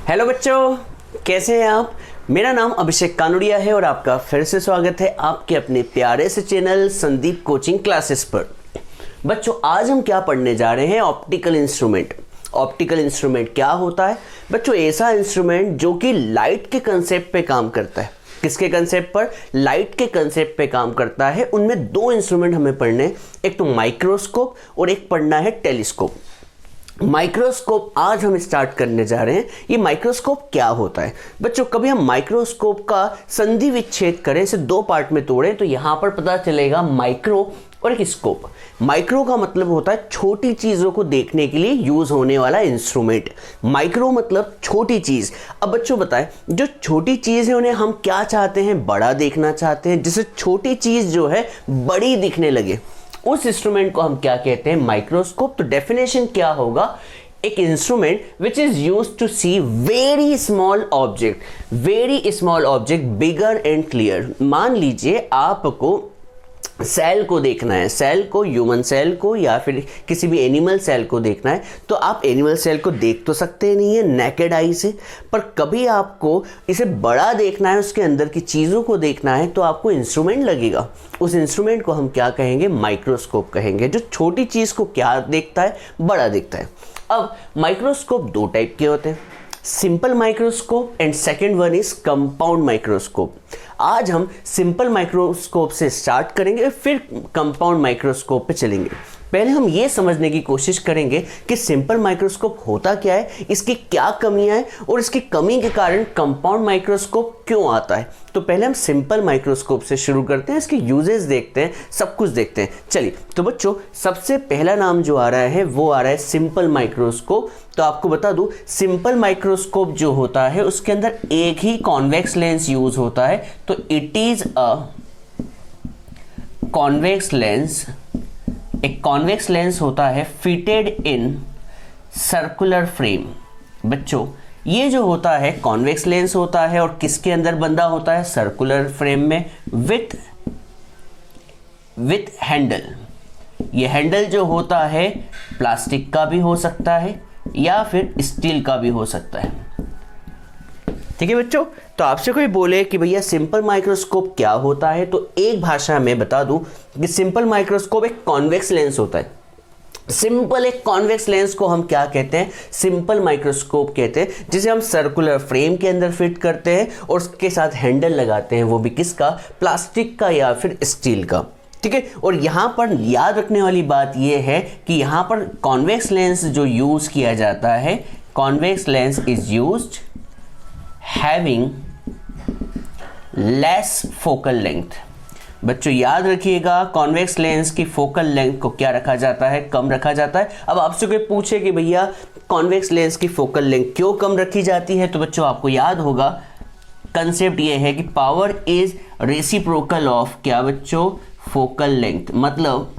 Hello बच्चों, कैसे हैं आप। मेरा नाम अभिषेक कानुड़िया है और आपका फिर से स्वागत है आपके अपने प्यारे से चैनल संदीप कोचिंग क्लासेस पर। बच्चों, आज हम क्या पढ़ने जा रहे हैं? Optical instrument. ऑप्टिकल इंस्ट्रूमेंट क्या होता है बच्चों? ऐसा इंस्ट्रूमेंट जो कि लाइट के कंसेप्ट पे काम करता है। किसके कंसेप्ट पर? लाइट के कंसेप्ट पे काम करता है। उनमें दो इंस्ट्रूमेंट हमें पढ़ने हैं, एक तो माइक्रोस्कोप और एक पढ़ना है टेलीस्कोप। माइक्रोस्कोप आज हम स्टार्ट करने जा रहे हैं। ये माइक्रोस्कोप क्या होता है बच्चों? कभी हम माइक्रोस्कोप का संधि विच्छेद करें, इसे दो पार्ट में तोड़ें तो यहां पर पता चलेगा माइक्रो और एक स्कोप। माइक्रो का मतलब होता है छोटी चीजों को देखने के लिए यूज होने वाला इंस्ट्रूमेंट। माइक्रो मतलब छोटी चीज। अब बच्चों बताएं, जो छोटी चीज है उन्हें हम क्या चाहते हैं? बड़ा देखना चाहते हैं, जिससे छोटी चीज जो है बड़ी दिखने लगे। उस इंस्ट्रूमेंट को हम क्या कहते हैं? माइक्रोस्कोप। तो डेफिनेशन क्या होगा? एक instrument which is used to see very small object bigger and clear. मान लीजिए आपको सेल को देखना है, सेल को, ह्यूमन सेल को या फिर किसी भी एनिमल सेल को देखना है, तो आप एनिमल सेल को देख तो सकते नहीं है नेकेड आई से, पर कभी आपको इसे बड़ा देखना है, उसके अंदर की चीज़ों को देखना है, तो आपको इंस्ट्रूमेंट लगेगा। उस इंस्ट्रूमेंट को हम क्या कहेंगे? माइक्रोस्कोप कहेंगे। जो छोटी चीज़ को क्या देखता है? बड़ा देखता है। अब माइक्रोस्कोप दो टाइप के होते हैं, simple microscope and second one is compound microscope. आज हम सिंपल माइक्रोस्कोप से स्टार्ट करेंगे, फिर कंपाउंड माइक्रोस्कोप पे चलेंगे। पहले हम ये समझने की कोशिश करेंगे कि सिंपल माइक्रोस्कोप होता क्या है, इसकी क्या कमियां हैं और इसकी कमी के कारण कंपाउंड माइक्रोस्कोप क्यों आता है। तो पहले हम सिंपल माइक्रोस्कोप से शुरू करते हैं, इसके यूजेस देखते हैं, सब कुछ देखते हैं। चलिए, तो बच्चों सबसे पहला नाम जो आ रहा है वो आ रहा है सिंपल माइक्रोस्कोप। तो आपको बता दूं, सिंपल माइक्रोस्कोप जो होता है उसके अंदर एक ही कॉन्वेक्स लेंस यूज होता है। तो it is a convex lens. एक कॉन्वेक्स लेंस होता है फिटेड इन सर्कुलर फ्रेम। बच्चों, ये जो होता है कॉन्वेक्स लेंस होता है और किसके अंदर बंधा होता है? सर्कुलर फ्रेम में विथ हैंडल। ये हैंडल जो होता है प्लास्टिक का भी हो सकता है या फिर स्टील का भी हो सकता है। ठीक है बच्चों, तो आपसे कोई बोले कि भैया सिंपल माइक्रोस्कोप क्या होता है, तो एक भाषा में बता दूं कि सिंपल माइक्रोस्कोप एक कॉन्वेक्स लेंस होता है। सिंपल एक कॉन्वेक्स लेंस को हम क्या कहते हैं? सिंपल माइक्रोस्कोप कहते हैं, जिसे हम सर्कुलर फ्रेम के अंदर फिट करते हैं और उसके साथ हैंडल लगाते हैं, वो भी किसका? प्लास्टिक का या फिर स्टील का। ठीक है, और यहां पर याद रखने वाली बात यह है कि यहां पर कॉन्वेक्स लेंस जो यूज किया जाता है, convex lens is used having less focal length. बच्चों याद रखिएगा, कॉन्वेक्स लेंस की फोकल लेंथ को क्या रखा जाता है? कम रखा जाता है। अब आपसे कोई पूछे कि भैया कॉन्वेक्स लेंस की फोकल लेंथ क्यों कम रखी जाती है, तो बच्चों आपको याद होगा कंसेप्ट ये है कि पावर इज रेसिप्रोकल ऑफ क्या बच्चों? Focal length. मतलब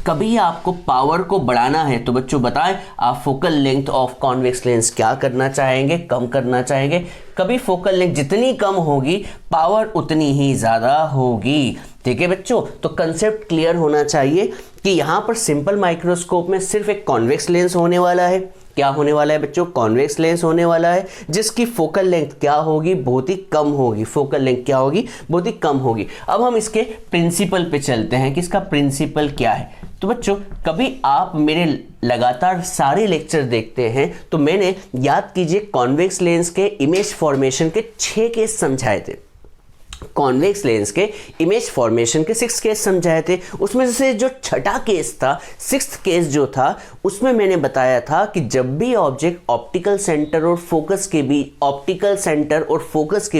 कभी आपको पावर को बढ़ाना है तो बच्चों बताएं, आप focal length of convex lens क्या करना चाहेंगे? कम करना चाहेंगे। कभी फोकल लेंथ जितनी कम होगी पावर उतनी ही ज़्यादा होगी। ठीक है बच्चों, तो कंसेप्ट क्लियर होना चाहिए कि यहाँ पर सिंपल माइक्रोस्कोप में सिर्फ एक कॉन्वेक्स लेंस होने वाला है। क्या होने वाला है बच्चों? कॉन्वेक्स लेंस होने वाला है, जिसकी फोकल लेंथ क्या होगी? बहुत ही कम होगी। फोकल लेंथ क्या होगी? बहुत ही कम होगी। अब हम इसके प्रिंसिपल पे चलते हैं कि इसका प्रिंसिपल क्या है। तो बच्चों, कभी आप मेरे लगातार सारे लेक्चर देखते हैं तो मैंने, याद कीजिए, कॉन्वेक्स लेंस के इमेज फॉर्मेशन के 6 केस समझाए थे। कॉन्वेक्स लेंस के इमेज फॉर्मेशन के 6 केस समझाए थे। उसमें से जो छठा केस था, 6th केस जो था, उसमें मैंने बताया था कि जब भी ऑब्जेक्ट ऑप्टिकल सेंटर और फोकस के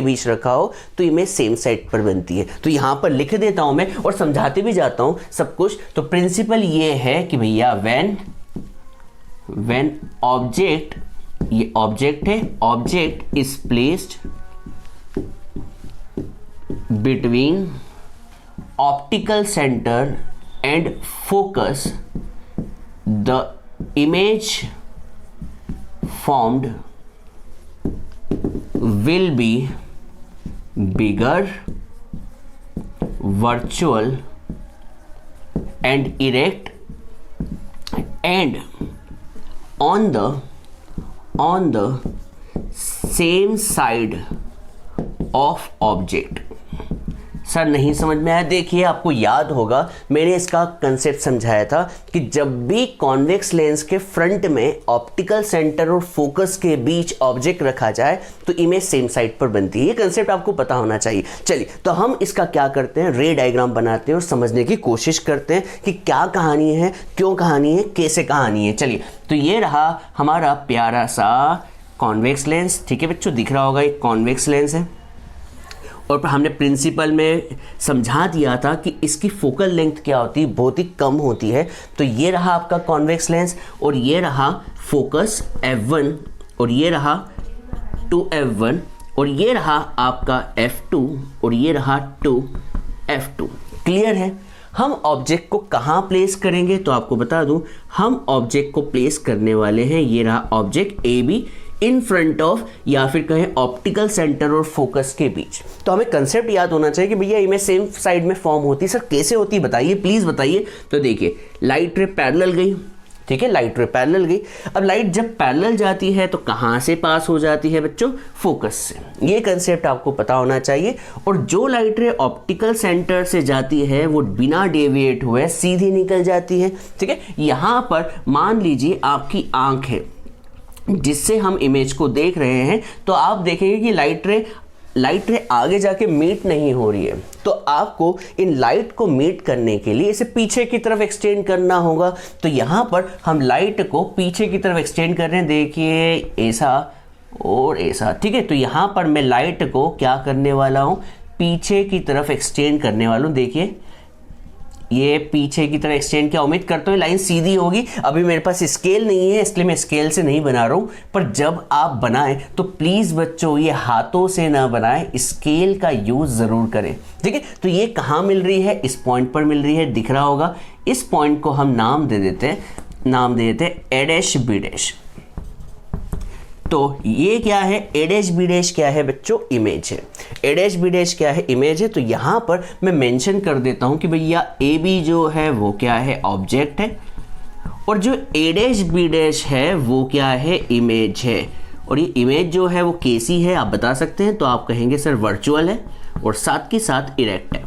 बीच रखा हो तो इमेज सेम साइड पर बनती है। तो यहां पर लिख देता हूं मैं और समझाते भी जाता हूं सब कुछ। तो प्रिंसिपल ये है कि भैया व्हेन ऑब्जेक्ट, ये ऑब्जेक्ट है, object is placed between optical center and focus, the image formed will be bigger, virtual and erect, and on the same side of object. Sir नहीं समझ में आया। देखिए आपको याद होगा मैंने इसका कंसेप्ट समझाया था कि जब भी कॉन्वेक्स लेंस के फ्रंट में ऑप्टिकल सेंटर और फोकस के बीच ऑब्जेक्ट रखा जाए तो इमेज सेम साइड पर बनती है। ये कंसेप्ट आपको पता होना चाहिए। चलिए तो हम इसका क्या करते हैं, रे डायग्राम बनाते हैं और समझने की कोशिश करते हैं कि क्या कहानी है, क्यों कहानी है, कैसे कहानी है। चलिए तो ये रहा हमारा प्यारा सा कॉन्वेक्स लेंस। ठीक है बच्चों, दिख रहा होगा एक कॉन्वेक्स लेंस है और हमने प्रिंसिपल में समझा दिया था कि इसकी फोकल लेंथ क्या होती है, बहुत ही कम होती है। तो ये रहा आपका कॉन्वेक्स लेंस और ये रहा फोकस f1 और ये रहा 2f1 और ये रहा आपका f2 और ये रहा 2f2। क्लियर है। हम ऑब्जेक्ट को कहाँ प्लेस करेंगे तो आपको बता दूं, हम ऑब्जेक्ट को प्लेस करने वाले हैं, ये रहा object A be in front of या फिर कहें ऑप्टिकल सेंटर और फोकस के बीच। तो हमें कंसेप्ट याद होना चाहिए कि भैया इमेज सेम साइड में फॉर्म होती है। सर कैसे होती है बताइए, प्लीज बताइए। तो देखिए लाइट रे पैरेलल गई, ठीक है, लाइट रे पैरेलल गई। अब लाइट जब पैरेलल जाती है तो कहाँ से पास हो जाती है बच्चों, फोकस से। ये कंसेप्ट आपको पता होना चाहिए। और जो लाइट रे ऑप्टिकल सेंटर से जाती है वो बिना डेविएट हुए सीधी निकल जाती है। ठीक है, यहाँ पर मान लीजिए आपकी आंख है जिससे हम इमेज को देख रहे हैं, तो आप देखेंगे कि लाइट रे आगे जाके मीट नहीं हो रही है। तो आपको इन लाइट को मीट करने के लिए इसे पीछे की तरफ एक्सटेंड करना होगा। तो यहाँ पर हम लाइट को पीछे की तरफ एक्सटेंड कर रहे हैं, देखिए ऐसा और ऐसा। ठीक है, तो यहाँ पर मैं लाइट को क्या करने वाला हूँ, पीछे की तरफ एक्सटेंड करने वाला हूँ। देखिए ये पीछे की तरह एक्सटेंड, क्या उम्मीद करते हो लाइन सीधी होगी। अभी मेरे पास स्केल नहीं है इसलिए मैं स्केल से नहीं बना रहा हूँ, पर जब आप बनाएं तो प्लीज़ बच्चों ये हाथों से ना बनाएं, स्केल का यूज़ ज़रूर करें। ठीक है, तो ये कहाँ मिल रही है, इस पॉइंट पर मिल रही है, दिख रहा होगा। इस पॉइंट को हम नाम दे देते हैं ए डैश बी डैश। तो ये क्या है, ए डैश बी डैश क्या है बच्चों, इमेज है। ए डैश बी डैश क्या है, इमेज है। तो यहाँ पर मैं मेंशन कर देता हूँ कि भैया ए बी जो है वो क्या है, ऑब्जेक्ट है, और जो ए डैश बी डैश है वो क्या है, इमेज है। और ये इमेज जो है वो कैसी है आप बता सकते हैं, तो आप कहेंगे सर वर्चुअल है और साथ के साथ इरेक्ट है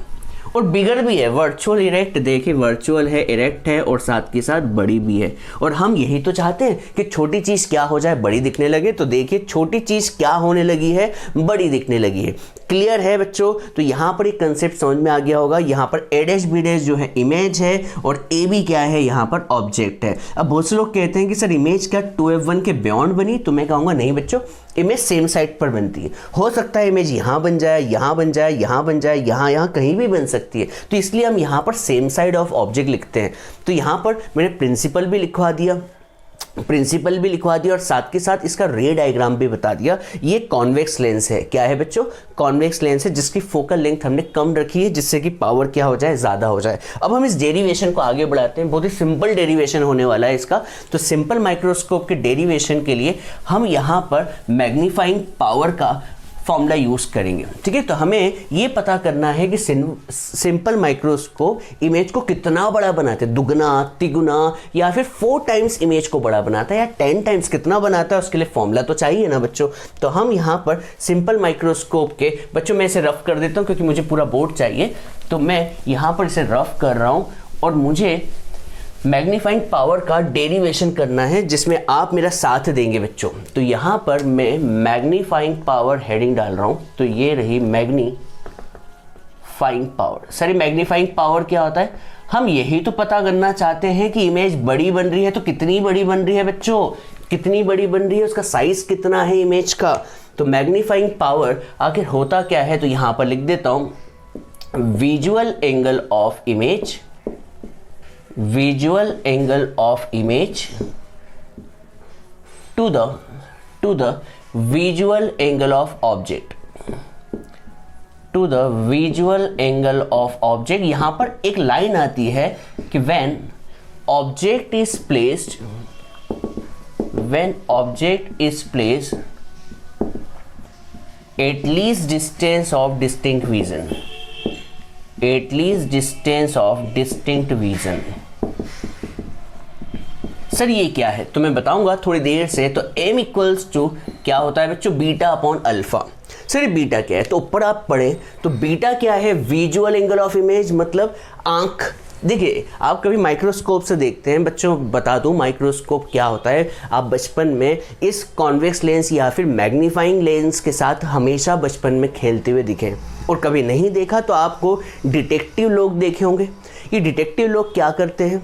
और बिगर भी है। वर्चुअल इरेक्ट, देखिए वर्चुअल है, इरेक्ट है और साथ के साथ बड़ी भी है। और हम यही तो चाहते हैं कि छोटी चीज़ क्या हो जाए, बड़ी दिखने लगे। तो देखिए छोटी चीज़ क्या होने लगी है, बड़ी दिखने लगी है। क्लियर है बच्चों। तो यहाँ पर एक कंसेप्ट समझ में आ गया होगा। यहाँ पर ए डैश बी डैश जो है इमेज है और ए बी क्या है, यहाँ पर ऑब्जेक्ट है। अब बहुत से लोग कहते हैं कि सर इमेज क्या 2f1 के बियॉन्ड बनी, तो मैं कहूँगा नहीं बच्चों, इमेज सेम साइड पर बनती है। हो सकता है इमेज यहाँ बन जाए, यहाँ बन जाए, यहाँ बन जाए, यहाँ कहीं भी बन सकती है। तो इसलिए हम यहाँ पर सेम साइड ऑफ ऑब्जेक्ट लिखते हैं। तो यहाँ पर मैंने प्रिंसिपल भी लिखवा दिया और साथ के साथ इसका रे डायग्राम भी बता दिया। ये कॉन्वेक्स लेंस है। क्या है बच्चों, कॉन्वेक्स लेंस है जिसकी फोकल लेंथ हमने कम रखी है जिससे कि पावर क्या हो जाए, ज़्यादा हो जाए। अब हम इस डेरिवेशन को आगे बढ़ाते हैं। बहुत ही सिंपल डेरिवेशन होने वाला है इसका। तो सिंपल माइक्रोस्कोप के डेरिवेशन के लिए हम यहाँ पर मैग्नीफाइंग पावर का फॉर्मूला यूज़ करेंगे। ठीक है, तो हमें ये पता करना है कि सिंपल माइक्रोस्कोप इमेज को कितना बड़ा बनाते हैं, दुगना, तिगुना या फिर 4 टाइम्स इमेज को बड़ा बनाता है या 10 टाइम्स कितना बनाता है, उसके लिए फॉर्मूला तो चाहिए ना बच्चों। तो हम यहाँ पर सिंपल माइक्रोस्कोप के, बच्चों मैं इसे रफ कर देता हूँ क्योंकि मुझे पूरा बोर्ड चाहिए। तो मैं यहाँ पर इसे रफ कर रहा हूँ और मुझे मैग्नीफाइंग पावर का डेरिवेशन करना है जिसमें आप मेरा साथ देंगे बच्चों। तो यहाँ पर मैं मैग्नीफाइंग पावर हेडिंग डाल रहा हूँ। तो ये रही magnifying power. Sir magnifying power क्या होता है, हम यही तो पता करना चाहते हैं कि इमेज बड़ी बन रही है तो कितनी बड़ी बन रही है बच्चों, कितनी बड़ी बन रही है, उसका साइज कितना है इमेज का। तो मैग्नीफाइंग पावर आखिर होता क्या है, तो यहाँ पर लिख देता हूँ visual angle of image, visual angle of image to the visual angle of object, to the visual angle of object। यहां पर एक लाइन आती है कि when object is placed at least distance of distinct vision, sir ये क्या है, तो मैं बताऊंगा थोड़ी देर से। तो m इक्वल्स टू क्या होता है बच्चों, बीटा अपॉन अल्फा। सर ये बीटा क्या है, तो ऊपर आप पढ़े तो बीटा क्या है, विजुअल एंगल ऑफ इमेज, मतलब आंख। देखिए आप कभी माइक्रोस्कोप से देखते हैं, बच्चों बता दूं माइक्रोस्कोप क्या होता है, आप बचपन में इस कॉन्वेक्स लेंस या फिर मैग्नीफाइंग लेंस के साथ हमेशा बचपन में खेलते हुए दिखे, और कभी नहीं देखा तो आपको डिटेक्टिव लोग देखे होंगे। ये डिटेक्टिव लोग क्या करते हैं,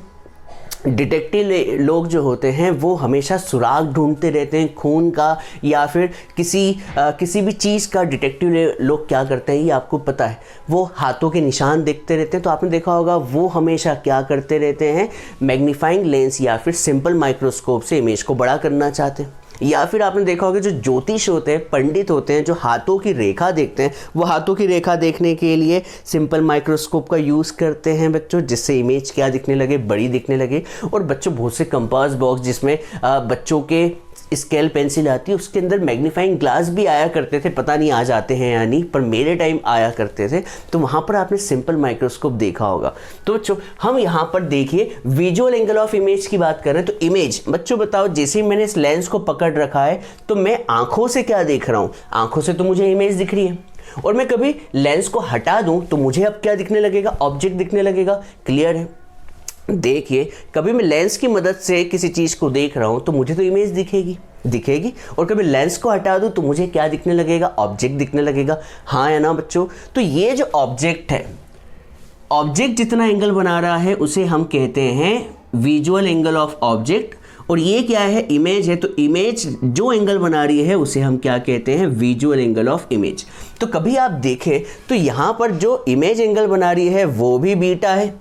डिटेक्टिव लोग जो होते हैं वो हमेशा सुराग ढूंढते रहते हैं खून का या फिर किसी भी चीज़ का। डिटेक्टिव लोग क्या करते हैं ये आपको पता है, वो हाथों के निशान देखते रहते हैं। तो आपने देखा होगा वो हमेशा क्या करते रहते हैं, मैग्नीफाइंग लेंस या फिर सिंपल माइक्रोस्कोप से इमेज को बड़ा करना चाहते हैं। या फिर आपने देखा होगा जो ज्योतिष होते हैं, पंडित होते हैं, जो हाथों की रेखा देखते हैं, वो हाथों की रेखा देखने के लिए सिंपल माइक्रोस्कोप का यूज़ करते हैं बच्चों, जिससे इमेज क्या दिखने लगे, बड़ी दिखने लगे। और बच्चों बहुत से कंपास बॉक्स जिसमें बच्चों के स्केल पेंसिल आती है, उसके अंदर मैग्नीफाइंग ग्लास भी आया करते थे, पता नहीं आज आते हैं या नहीं, पर मेरे टाइम आया करते थे। तो वहाँ पर आपने सिंपल माइक्रोस्कोप देखा होगा। तो बच्चों हम यहाँ पर देखिए विजुअल एंगल ऑफ इमेज की बात कर रहे हैं। तो इमेज बच्चों बताओ, जैसे ही मैंने इस लेंस को पकड़ रखा है तो मैं आंखों से क्या देख रहा हूँ, आंखों से तो मुझे इमेज दिख रही है, और मैं कभी लेंस को हटा दूँ तो मुझे अब क्या दिखने लगेगा, ऑब्जेक्ट दिखने लगेगा। क्लियर है। देखिए कभी मैं लेंस की मदद से किसी चीज़ को देख रहा हूँ तो मुझे तो इमेज दिखेगी, और कभी लेंस को हटा दूँ तो मुझे क्या दिखने लगेगा, ऑब्जेक्ट दिखने लगेगा। हाँ या ना बच्चों। तो ये जो ऑब्जेक्ट है, ऑब्जेक्ट जितना एंगल बना रहा है उसे हम कहते हैं विजुअल एंगल ऑफ ऑब्जेक्ट, और ये क्या है, इमेज है। तो इमेज जो एंगल बना रही है उसे हम क्या कहते हैं, विजुअल एंगल ऑफ इमेज। तो कभी आप देखें तो यहाँ पर जो इमेज एंगल बना रही है वो भी बीटा है,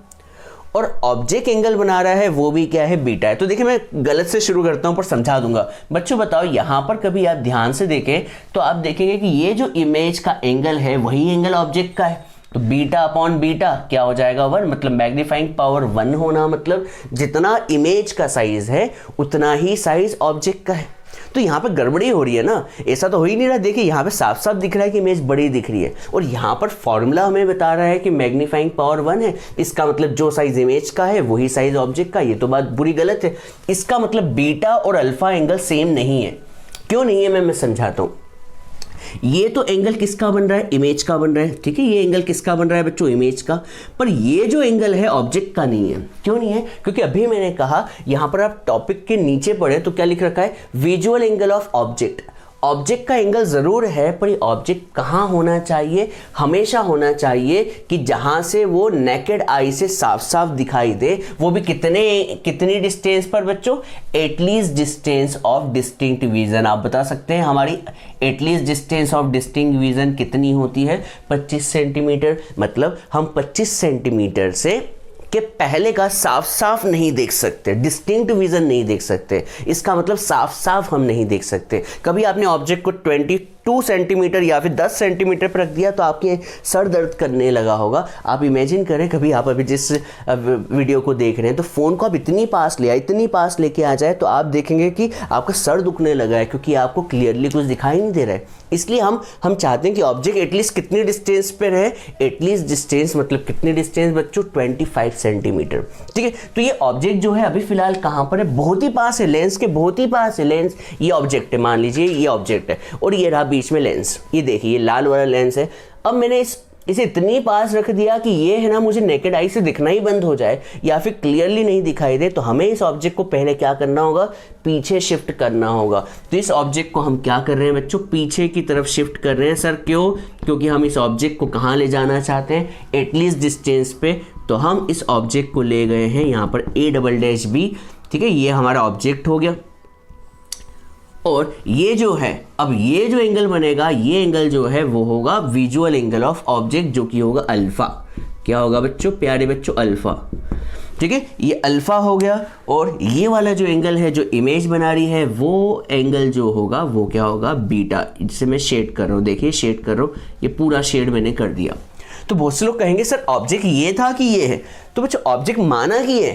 और ऑब्जेक्ट एंगल बना रहा है वो भी क्या है, बीटा है। तो देखिए मैं गलत से शुरू करता हूं पर समझा दूंगा। बच्चों बताओ यहाँ पर कभी आप ध्यान से देखें तो आप देखेंगे कि ये जो इमेज का एंगल है वही एंगल ऑब्जेक्ट का है। तो बीटा अपॉन बीटा क्या हो जाएगा, 1, मतलब मैग्नीफाइंग पावर 1 होना, मतलब जितना इमेज का साइज है उतना ही साइज ऑब्जेक्ट का है। तो यहाँ पर गड़बड़ी हो रही है ना, ऐसा तो हो ही नहीं रहा। देखिए यहाँ पे साफ साफ दिख रहा है कि इमेज बड़ी दिख रही है, और यहाँ पर फॉर्मूला हमें बता रहा है कि मैग्नीफाइंग पावर 1 है। इसका मतलब जो साइज इमेज का है वही साइज ऑब्जेक्ट का। ये तो बात बुरी गलत है। इसका मतलब बीटा और अल्फा एंगल सेम नहीं है। क्यों नहीं है मैं समझाता हूँ। ये तो एंगल किसका बन रहा है, इमेज का बन रहा है, ठीक है। ये एंगल किसका बन रहा है बच्चों, इमेज का। पर ये जो एंगल है ऑब्जेक्ट का नहीं है। क्यों नहीं है, क्योंकि अभी मैंने कहा यहां पर आप टॉपिक के नीचे पढ़े तो क्या लिख रखा है, visual angle of object. Object का एंगल जरूर है, पर ये ऑब्जेक्ट कहाँ होना चाहिए, हमेशा होना चाहिए कि जहां से वो नेकेड आई से साफ साफ दिखाई दे, वो भी कितनी डिस्टेंस पर बच्चों, at least distance of distinct vision. आप बता सकते हैं हमारी at least distance of distinct vision कितनी होती है, 25 सेंटीमीटर। मतलब हम 25 सेंटीमीटर से के पहले का साफ साफ नहीं देख सकते, डिस्टिंक्ट विजन नहीं देख सकते। इसका मतलब साफ साफ हम नहीं देख सकते। कभी आपने ऑब्जेक्ट को 22 सेंटीमीटर या फिर 10 सेंटीमीटर पर रख दिया तो आपके सर दर्द करने लगा होगा। आप इमेजिन करें, कभी आप अभी जिस वीडियो को देख रहे हैं तो फ़ोन को आप इतनी पास लेके आ जाए तो आप देखेंगे कि आपका सर दुखने लगा है, क्योंकि आपको क्लियरली कुछ दिखाई नहीं दे रहा है। इसलिए हम चाहते हैं कि ऑब्जेक्ट एटलीस्ट कितनी डिस्टेंस पे रहे, एटलीस्ट डिस्टेंस मतलब कितनी डिस्टेंस बच्चों, 25 सेंटीमीटर, ठीक है। तो ये ऑब्जेक्ट जो है अभी फिलहाल कहाँ पर है, बहुत ही पास है, लेंस के बहुत ही पास है। लेंस ये ऑब्जेक्ट है, मान लीजिए ये ऑब्जेक्ट है और ये रहा बीच में लेंस। ये देखिए ये लाल वाला लेंस है। अब मैंने इसे इतनी पास रख दिया कि ये है ना मुझे नेकेड आई से दिखना ही बंद हो जाए या फिर क्लियरली नहीं दिखाई दे। तो हमें इस ऑब्जेक्ट को पहले क्या करना होगा, पीछे शिफ्ट करना होगा। तो इस ऑब्जेक्ट को हम क्या कर रहे हैं बच्चों, पीछे की तरफ शिफ्ट कर रहे हैं। सर क्यों, क्योंकि हम इस ऑब्जेक्ट को कहाँ ले जाना चाहते हैं, एटलीस्ट डिस्टेंस पे। तो हम इस ऑब्जेक्ट को ले गए हैं यहाँ पर A'-B, ठीक है। ये हमारा ऑब्जेक्ट हो गया, और ये जो है, अब ये जो एंगल बनेगा, ये एंगल जो है वो होगा विजुअल एंगल ऑफ ऑब्जेक्ट, जो कि होगा अल्फा। क्या होगा बच्चों, प्यारे बच्चों, अल्फा, ठीक है। ये अल्फा हो गया। और ये वाला जो एंगल है जो इमेज बना रही है वो एंगल जो होगा वो क्या होगा, बीटा। जिसे मैं शेड कर रहा हूँ, देखिए शेड कर रहा हूँ, ये पूरा शेड मैंने कर दिया। तो बहुत से लोग कहेंगे सर ऑब्जेक्ट ये था कि ये है। तो बच्चों ऑब्जेक्ट माना कि ये,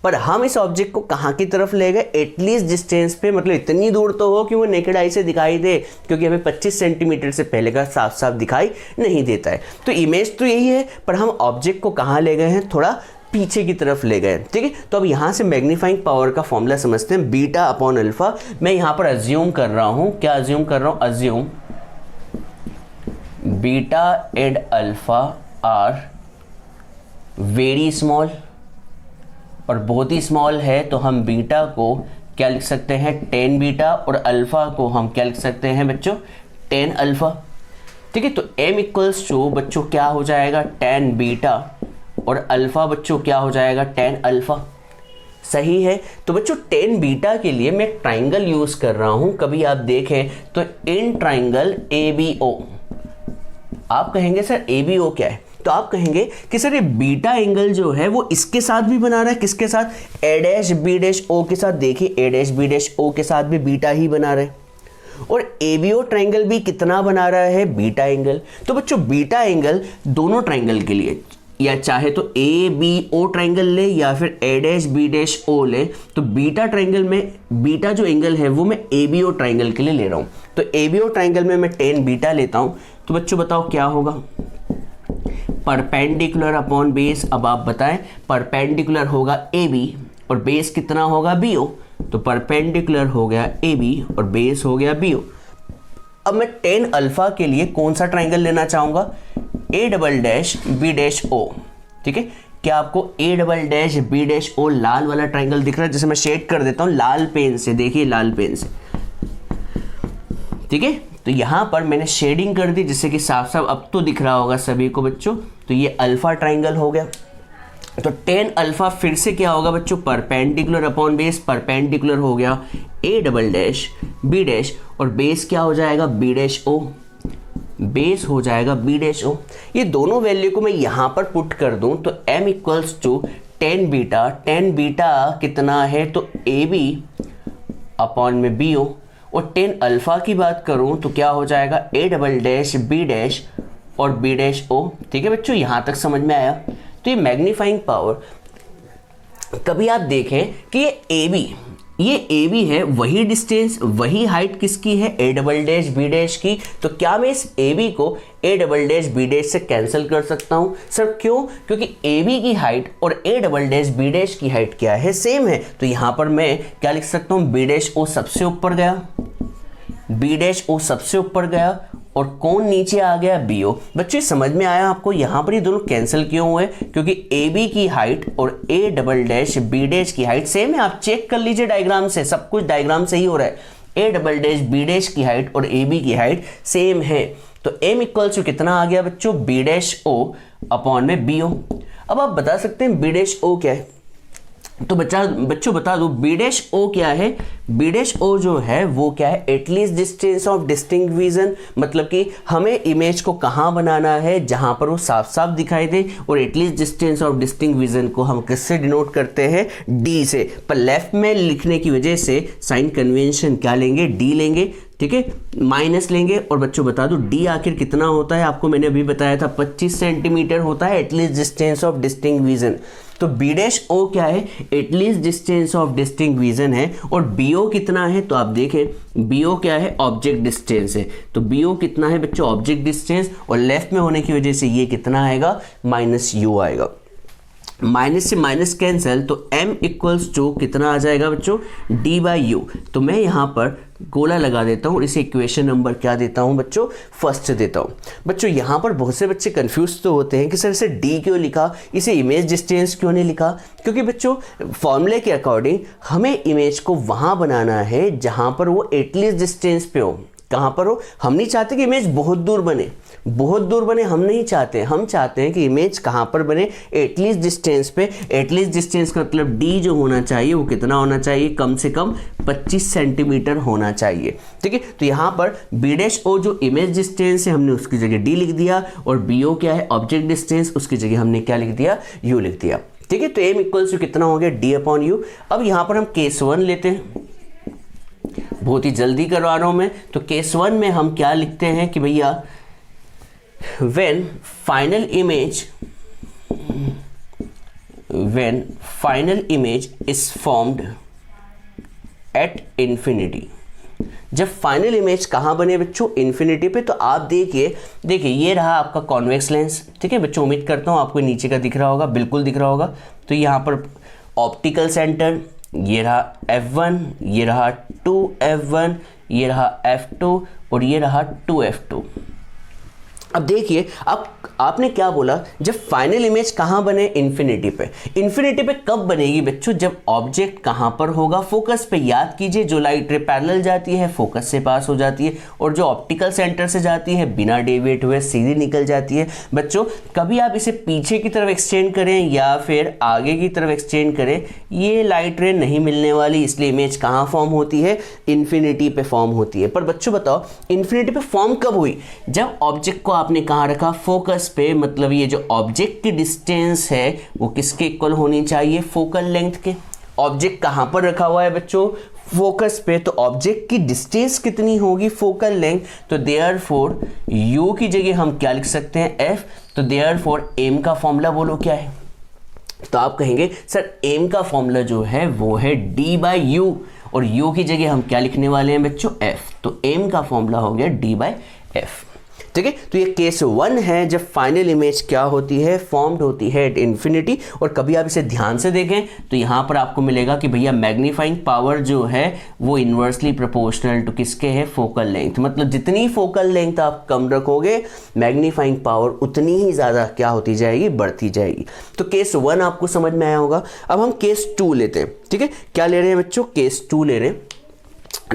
पर हम इस ऑब्जेक्ट को कहाँ की तरफ ले गए, एटलीस्ट डिस्टेंस पे, मतलब इतनी दूर तो हो कि वो नेकेड आई से दिखाई दे, क्योंकि हमें 25 सेंटीमीटर से पहले का साफ साफ दिखाई नहीं देता है। तो इमेज तो यही है, पर हम ऑब्जेक्ट को कहाँ ले गए हैं, थोड़ा पीछे की तरफ ले गए, ठीक है। तो अब यहाँ से मैग्नीफाइंग पावर का फॉर्मूला समझते हैं, बीटा अपॉन अल्फा। मैं यहाँ पर अज्यूम कर रहा हूँ, क्या अज्यूम कर रहा हूँ, assume beta and alpha are very small, और बहुत ही स्मॉल है तो हम बीटा को क्या लिख सकते हैं, 10 बीटा, और अल्फा को हम क्या लिख सकते हैं बच्चों, 10 अल्फा, ठीक है। तो m इक्वल्स टू बच्चों क्या हो जाएगा, 10 बीटा, और अल्फा बच्चों क्या हो जाएगा, 10 अल्फा। सही है। तो बच्चों 10 बीटा के लिए मैं ट्राइंगल यूज कर रहा हूं, कभी आप देखें तो इन ट्राइंगल ABO, आप कहेंगे सर ABO क्या है, तो आप कहेंगे कि सर ये बीटा एंगल जो है वो इसके साथ भी बना रहा है, किसके साथ, A'(B'(O) के साथ। देखिए A'(B'(O) के साथ भी बीटा ही बना रहे, और ABO ट्राइंगल भी कितना बना रहा है, बीटा एंगल। तो बच्चों बीटा एंगल दोनों ट्राइंगल के लिए, या चाहे तो ABO ट्राइंगल ले या फिर A'(B'(O) ले, तो बीटा ट्राइंगल में बीटा जो एंगल है वो मैं ABO ट्राइंगल के लिए ले रहा हूं। तो ABO ट्राइंगल में मैं 10 बीटा लेता हूं, तो बच्चों बताओ क्या होगा, परपेंडिकुलर अपॉन बेस। अब आप बताएं, परपेंडिकुलर होगा AB और बेस कितना होगा, BO। तो परपेंडिकुलर हो गया AB और बेस हो गया BO। अब मैं 10 अल्फा के लिए कौन सा ट्राइंगल लेना चाहूंगा, A'(B'(O), ठीक है। क्या आपको A'(B'(O) लाल वाला ट्राइंगल दिख रहा है, जैसे मैं शेड कर देता हूं लाल पेन से, देखिए लाल पेन से, ठीक है। तो यहां पर मैंने शेडिंग कर दी जिससे कि साफ साफ अब तो दिख रहा होगा सभी को बच्चों। तो ये अल्फा ट्राइंगल हो गया। तो 10 अल्फा फिर से क्या होगा बच्चों, परपेंडिकुलर अपॉन बेस, परपेंडिकुलर हो गया A'(B') और बेस क्या हो जाएगा, B'(O), बेस हो जाएगा B'(O। ये दोनों वैल्यू को मैं यहां पर पुट कर दूं तो m equals to 10 beta, 10 beta कितना है तो AB अपॉन में BO, और 10 अल्फा की बात करूं तो क्या हो जाएगा A'(B') और B'(O, ठीक है बच्चों। यहां तक समझ में आया। तो ये मैग्नीफाइंग पावर, कभी आप देखें कि ये AB है, वही डिस्टेंस वही हाइट किसकी है, A'(B') की। तो क्या मैं इस AB को A'(B') से कैंसिल कर सकता हूं, सर क्यों, क्योंकि AB की हाइट और A'(B') की हाइट क्या है, सेम है। तो यहां पर मैं क्या लिख सकता हूं, B'(O) सबसे ऊपर गया, B'(O) सबसे ऊपर गया, और कौन नीचे आ गया, BO। बच्चों समझ में आया आपको, यहां पर ये दोनों कैंसिल क्यों हुए, क्योंकि AB की हाइट और A'(B') की हाइट सेम है। आप चेक कर लीजिए डायग्राम से, सब कुछ डायग्राम से ही हो रहा है। A'(B') की हाइट और AB की हाइट सेम है। तो m इक्वल्स टू कितना आ गया बच्चों, B'(O) अपॉन में BO। अब आप बता सकते हैं B'(O) क्या है, तो बच्चों बता दो B'(O) क्या है। B'(O) जो है वो क्या है, at least distance of distinct vision, मतलब कि हमें इमेज को कहाँ बनाना है, जहां पर वो साफ साफ दिखाई दे। और at least distance of distinct vision को हम किससे डिनोट करते हैं, D से। पर लेफ्ट में लिखने की वजह से साइन कन्वेंशन क्या लेंगे, D लेंगे, ठीक है, माइनस लेंगे। और बच्चों बता दो D आखिर कितना होता है, आपको मैंने अभी बताया था 25 सेंटीमीटर होता है at least distance of distinct vision. तो B'(O) क्या है, at least distance of distinct vision है। और BO कितना है, तो आप देखें BO क्या है, ऑब्जेक्ट डिस्टेंस है। तो BO कितना है बच्चों, ऑब्जेक्ट डिस्टेंस, और लेफ्ट में होने की वजह से ये कितना आएगा, -U आएगा। माइनस से माइनस कैंसिल, तो m इक्वल्स टू कितना आ जाएगा बच्चों, D/U। तो मैं यहाँ पर गोला लगा देता हूँ, इसे इक्वेशन नंबर क्या देता हूँ बच्चों, फर्स्ट देता हूँ। बच्चों यहाँ पर बहुत से बच्चे कंफ्यूज तो होते हैं कि सर इसे D क्यों लिखा, इसे इमेज डिस्टेंस क्यों नहीं लिखा। क्योंकि बच्चों फॉर्मूले के अकॉर्डिंग हमें इमेज को वहाँ बनाना है जहाँ पर वो एटलीस्ट डिस्टेंस पे हो। कहाँ पर हो, हम नहीं चाहते कि इमेज बहुत दूर बने, बहुत दूर बने हम नहीं चाहते। हम चाहते हैं कि इमेज कहाँ पर बने, एटलीस्ट डिस्टेंस पे। एटलीस्ट डिस्टेंस का मतलब D जो होना चाहिए वो कितना होना चाहिए, कम से कम 25 सेंटीमीटर होना चाहिए, ठीक है। तो यहाँ पर B'(O) जो इमेज डिस्टेंस है हमने उसकी जगह D लिख दिया, और BO क्या है, ऑब्जेक्ट डिस्टेंस, उसकी जगह हमने क्या लिख दिया, U लिख दिया, ठीक है। तो m इक्वल्स टू कितना हो गया, D/U। अब यहाँ पर हम केस 1 लेते हैं, बहुत ही जल्दी करवा रहा हूं मैं। तो केस 1 में हम क्या लिखते हैं कि भैया when final image is formed at infinity, जब फाइनल इमेज कहाँ बने बच्चों, इन्फिनिटी पे। तो आप देखिए ये रहा आपका कॉन्वेक्स लेंस, ठीक है बच्चों, उम्मीद करता हूँ आपको नीचे का दिख रहा होगा, बिल्कुल दिख रहा होगा। तो यहाँ पर ऑप्टिकल सेंटर, ये रहा F1, ये रहा 2F1, ये रहा F2 और ये रहा 2F2। अब देखिए, अब आपने क्या बोला, जब फाइनल इमेज कहाँ बने, इन्फिनिटी पे। इन्फिनिटी पे कब बनेगी बच्चों, जब ऑब्जेक्ट कहाँ पर होगा, फोकस पे। याद कीजिए, जो लाइट रे पैरेलल जाती है फोकस से पास हो जाती है, और जो ऑप्टिकल सेंटर से जाती है बिना डेविएट हुए सीधी निकल जाती है। बच्चों कभी आप इसे पीछे की तरफ एक्सटेंड करें या फिर आगे की तरफ एक्सटेंड करें, ये लाइट रे नहीं मिलने वाली, इसलिए इमेज कहाँ फॉर्म होती है, इन्फिनिटी पे फॉर्म होती है। पर बच्चों बताओ, इन्फिनिटी पे फॉर्म कब हुई, जब ऑब्जेक्ट को आपने कहाँ रखा, फोकस पे। मतलब ये जो ऑब्जेक्ट की डिस्टेंस है वो किसके इक्वल होनी चाहिए, फोकल लेंथ के। ऑब्जेक्ट कहाँ पर रखा हुआ है बच्चों, फोकस पे, तो ऑब्जेक्ट की डिस्टेंस कितनी होगी, फोकल लेंथ। तो देयरफॉर u की जगह हम क्या लिख सकते हैं, f। तो देयरफॉर m का फॉर्मूला बोलो क्या है। तो आप कहेंगे सर m का फॉर्मूला जो है वो है d/u, और u की जगह हम क्या लिखने वाले हैं बच्चों, f। तो m का फॉर्मूला हो गया d/f, ठीक है। तो ये केस 1 है, जब फाइनल इमेज क्या होती है, फॉर्म्ड होती है एट इन्फिनिटी। और कभी आप इसे ध्यान से देखें तो यहाँ पर आपको मिलेगा कि भैया मैग्नीफाइंग पावर जो है वो इन्वर्सली प्रोपोर्शनल टू किसके है, फोकल लेंथ। मतलब जितनी फोकल लेंथ आप कम रखोगे, मैग्नीफाइंग पावर उतनी ही ज़्यादा क्या होती जाएगी, बढ़ती जाएगी। तो केस 1 आपको समझ में आया होगा। अब हम केस 2 लेते हैं, ठीक है। क्या ले रहे हैं बच्चों, केस 2 ले रहे हैं।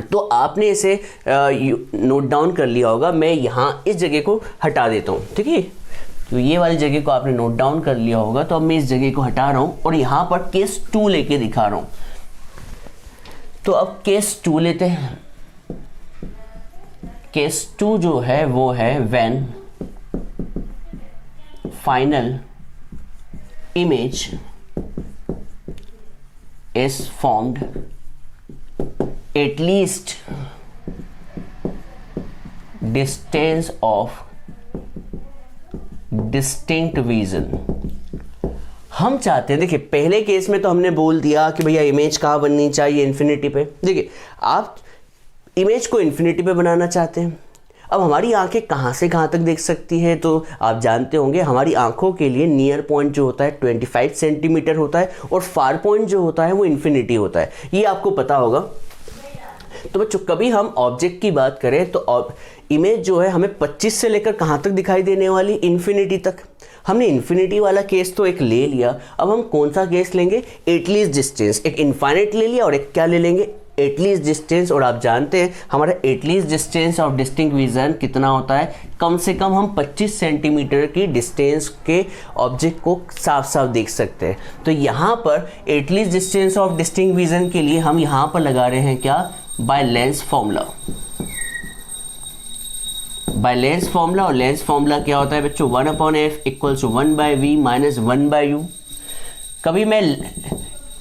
तो आपने इसे नोट डाउन कर लिया होगा। मैं यहाँ इस जगह को हटा देता हूँ, ठीक है। तो ये वाली जगह को आपने नोट डाउन कर लिया होगा। तो अब मैं इस जगह को हटा रहा हूँ और यहाँ पर केस 2 लेके दिखा रहा हूँ। तो अब केस 2 लेते हैं। केस 2 जो है वो है when final image is formed at least distance of distinct vision। हम चाहते हैं, देखिए पहले केस में तो हमने बोल दिया कि भैया इमेज कहाँ बननी चाहिए, इन्फिनिटी पे। देखिए आप इमेज को इन्फिनिटी पे बनाना चाहते हैं। अब हमारी आंखें कहाँ से कहाँ तक देख सकती है, तो आप जानते होंगे हमारी आंखों के लिए नियर पॉइंट जो होता है 25 सेंटीमीटर होता है, और फार पॉइंट जो होता है वो इन्फिनिटी होता है, ये आपको पता होगा। तो बच्चों कभी हम ऑब्जेक्ट की बात करें तो इमेज जो है हमें 25 से लेकर कहाँ तक दिखाई देने वाली, इन्फिनिटी तक। हमने इन्फिनिटी वाला केस तो एक ले लिया। अब हम कौन सा केस लेंगे, एटलीस्ट डिस्टेंस। एक इनफाइनाइट ले लिया और एक क्या ले लेंगे, एटलीस्ट डिस्टेंस। और आप जानते हैं हमारा at least distance of distinct vision कितना होता है, कम से कम हम 25 सेंटीमीटर की डिस्टेंस के ऑब्जेक्ट को साफ साफ देख सकते हैं। तो यहाँ पर at least distance of distinct vision के लिए हम यहाँ पर लगा रहे हैं क्या, by lens formula. By lens formula, और लेंस फॉर्मूला क्या होता है बच्चों, 1/f equals to 1/v minus 1/u। कभी मैं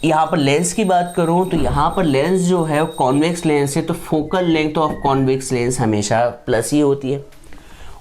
यहाँ पर लेंस की बात करूँ तो यहाँ पर लेंस जो है वो कॉन्वेक्स लेंस है, तो focal length of convex lens हमेशा प्लस ही होती है।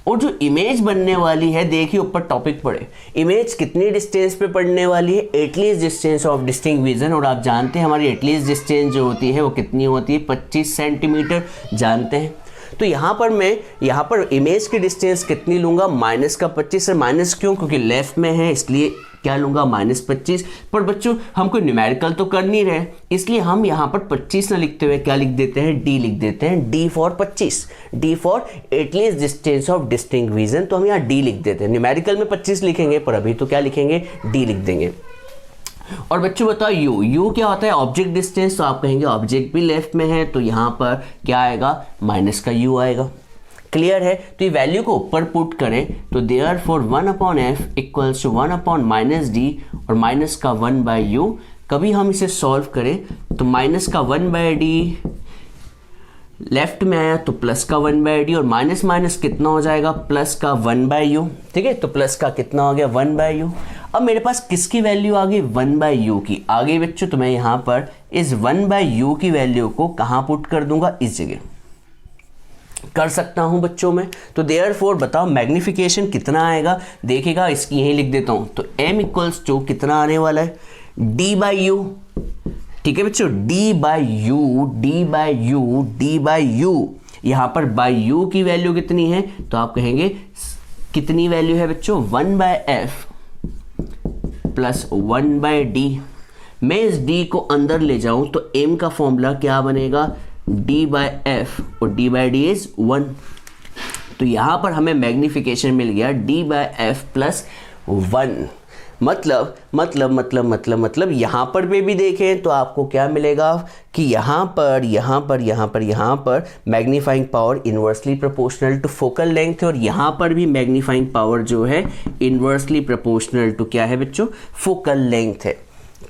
और जो इमेज बनने वाली है, देखिए ऊपर टॉपिक पढ़े, इमेज कितनी डिस्टेंस पे पड़ने वाली है, at least distance of distinct vision. और आप जानते हैं हमारी एटलीस्ट डिस्टेंस जो होती है वो कितनी होती है, 25 सेंटीमीटर जानते हैं। तो यहाँ पर मैं यहाँ पर इमेज की डिस्टेंस कितनी लूँगा, माइनस का 25 है। माइनस क्यों, क्योंकि लेफ्ट में है इसलिए क्या लूँगा, -25। पर बच्चों हम कोई न्यूमेरिकल तो कर नहीं रहे, इसलिए हम यहाँ पर 25 ना लिखते हुए क्या लिख देते हैं, D लिख देते हैं। D for 25, D for at least distance of distinct vision. तो हम यहाँ D लिख देते हैं। न्यूमेरिकल में 25 लिखेंगे, पर अभी तो क्या लिखेंगे, D लिख देंगे। और बच्चों बताओ U क्या होता है, ऑब्जेक्ट डिस्टेंस। तो आप कहेंगे ऑब्जेक्ट भी लेफ्ट में है, तो यहाँ पर क्या आएगा, माइनस का U आएगा। क्लियर है। तो ये वैल्यू को ऊपर पुट करें तो therefore 1/f equals to 1/-d और माइनस का 1/u। कभी हम इसे सॉल्व करें तो माइनस का 1/d लेफ्ट में आया तो प्लस का 1/d, और माइनस माइनस कितना हो जाएगा, प्लस का 1/u। ठीक है, तो प्लस का कितना हो गया, 1/u। अब मेरे पास किसकी वैल्यू आ गई, 1/u की आ गई बच्चों। तो मैं यहाँ पर इस 1/u की वैल्यू को कहाँ पुट कर दूंगा, इस जगह कर सकता हूं बच्चों में। तो देयरफॉर बताओ मैग्निफिकेशन कितना आएगा, देखिएगा इसकी यहीं लिख देता हूं। तो m इक्वल्स टू कितना आने वाला है, d/u। ठीक है बच्चों, डी बाई यू, यहां पर बाई यू की वैल्यू कितनी है, तो आप कहेंगे कितनी वैल्यू है बच्चों, 1/f प्लस 1/d। मैं इस d को अंदर ले जाऊं तो m का फॉर्मूला क्या बनेगा, d/f, और d/d इज 1। तो यहां पर हमें मैग्निफिकेशन मिल गया d/f प्लस 1। मतलब यहां पर भी देखें तो आपको क्या मिलेगा कि यहां पर magnifying power inversely proportional to focal length है, और यहां पर भी मैग्नीफाइंग पावर जो है इनवर्सली प्रोपोर्शनल टू क्या है बच्चों, फोकल लेंथ है।